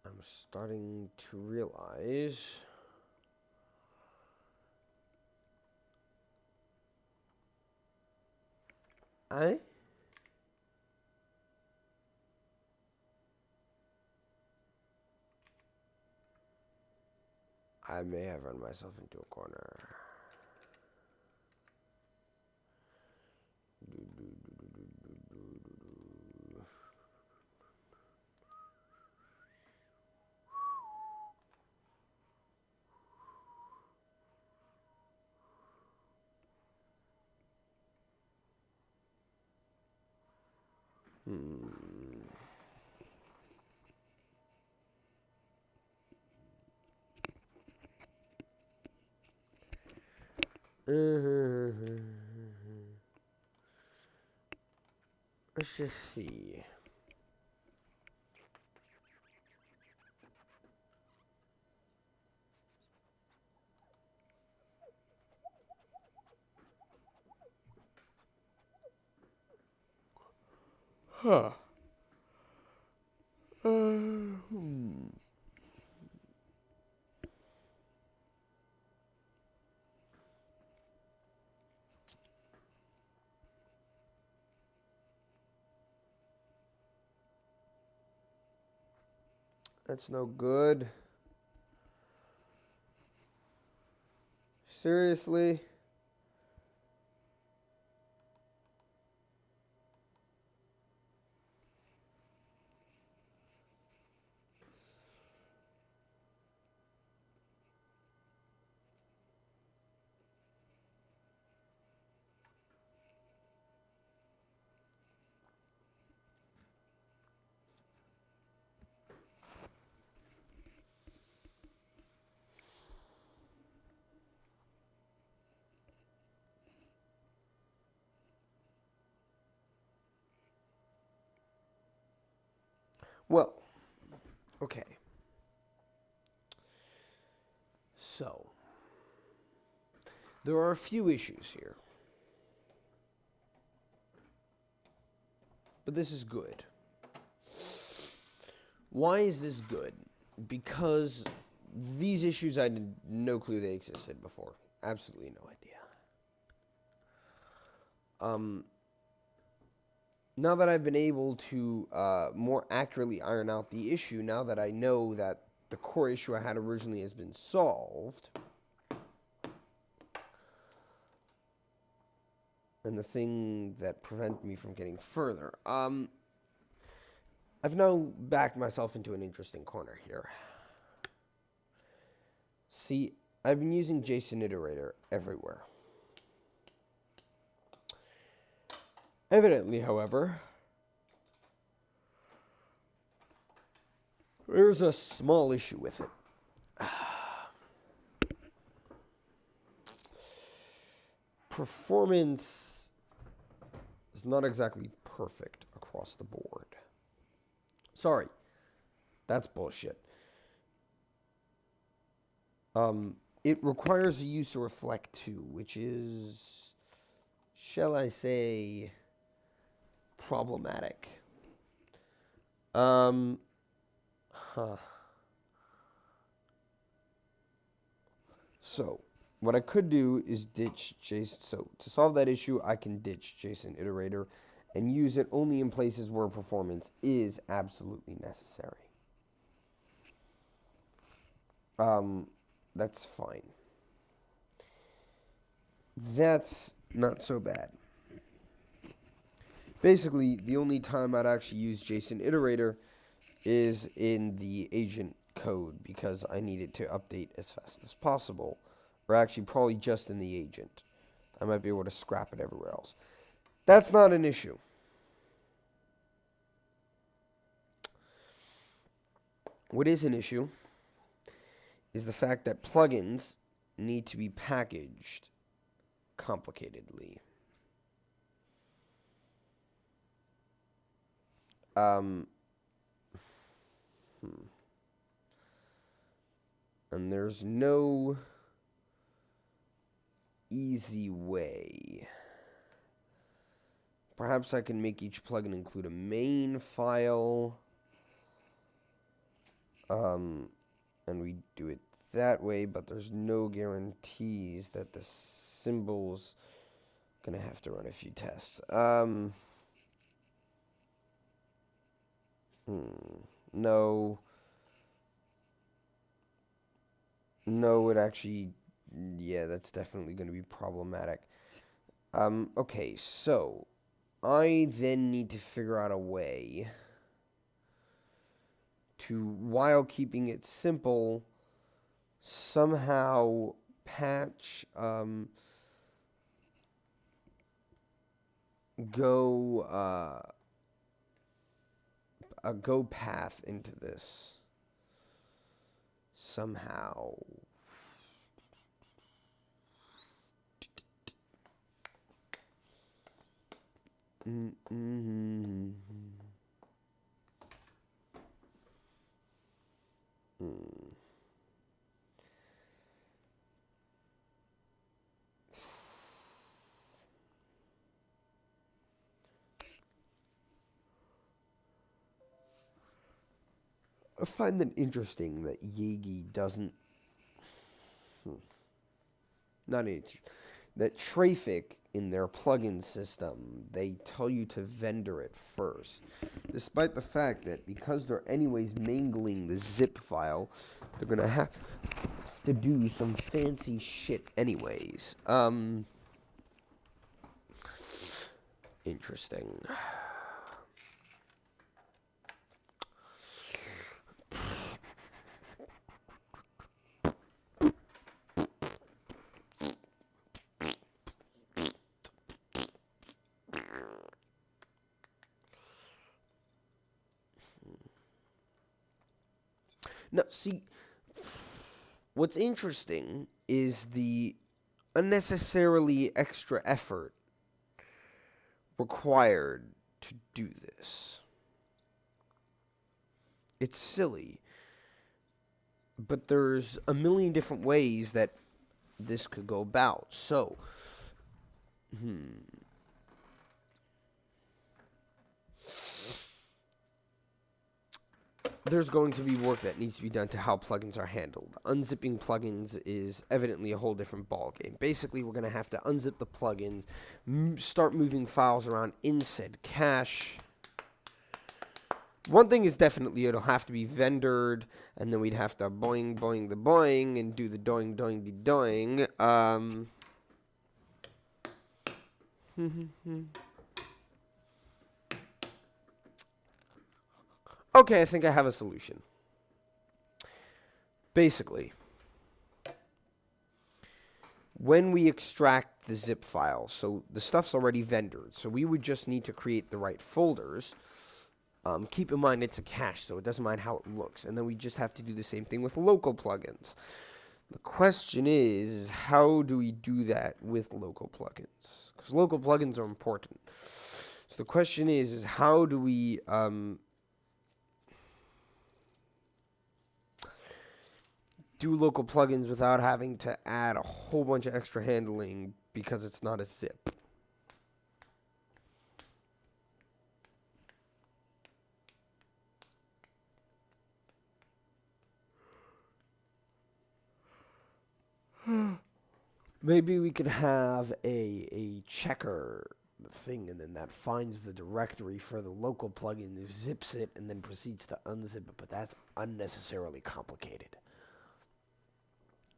A: I'm starting to realize I may have run myself into a corner. Let's just see. Huh. That's no good. Seriously? Well, okay. So, there are a few issues here. But this is good. Why is this good? Because these issues I had no clue they existed before. Absolutely no idea. Now that I've been able to more accurately iron out the issue, now that I know that the core issue I had originally has been solved, and the thing that prevented me from getting further, I've now backed myself into an interesting corner here. See, I've been using JSON Iterator everywhere. Evidently, however, there's a small issue with it. Performance is not exactly perfect across the board. Sorry, that's bullshit. It requires the use of Reflect 2, which is, shall I say, problematic. So, what I could do is ditch JSON. So, to solve that issue, I can ditch JSON Iterator and use it only in places where performance is absolutely necessary. That's fine. That's not so bad. Basically, the only time I'd actually use JSON Iterator is in the agent code because I need it to update as fast as possible. Or actually, probably just in the agent. I might be able to scrap it everywhere else. That's not an issue. What is an issue is the fact that plugins need to be packaged complicatedly. And there's no easy way. Perhaps I can make each plugin include a main file. And we do it that way, but there's no guarantees that the symbol's gonna have to run a few tests. No. No, it actually, yeah, that's definitely going to be problematic. Okay, so I then need to figure out a way to, while keeping it simple, somehow patch a go path into this somehow. I find that interesting that Yagi doesn't... Not interesting. That Trafic, in their plugin system, they tell you to vendor it first. Despite the fact that because they're anyways mangling the zip file, they're going to have to do some fancy shit anyways. Interesting. Now, see, what's interesting is the unnecessarily extra effort required to do this. It's silly. But there's a million different ways that this could go about. So, there's going to be work that needs to be done to how plugins are handled. Unzipping plugins is evidently a whole different ballgame. Basically, we're going to have to unzip the plugins, start moving files around in said cache. One thing is definitely it'll have to be vendored, and then we'd have to boing, boing, the boing, and do the doing, doing, the doing. Okay, I think I have a solution. Basically, when we extract the zip file, so the stuff's already vendored, so we would just need to create the right folders. Keep in mind it's a cache, so it doesn't mind how it looks. And then we just have to do the same thing with local plugins. The question is, how do we do that with local plugins? Because local plugins are important. So the question is how do we do local plugins without having to add a whole bunch of extra handling because it's not a zip? Maybe we could have a checker thing, and then that finds the directory for the local plugin, zips it, and then proceeds to unzip it. But that's unnecessarily complicated.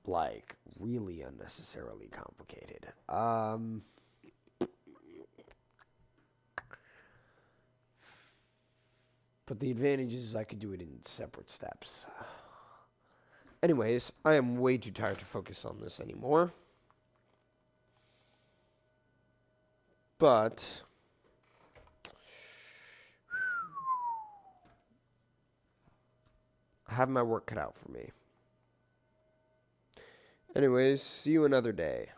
A: Like, really unnecessarily complicated. But the advantage is I could do it in separate steps. Anyways, I am way too tired to focus on this anymore. But I have my work cut out for me. Anyways, see you another day.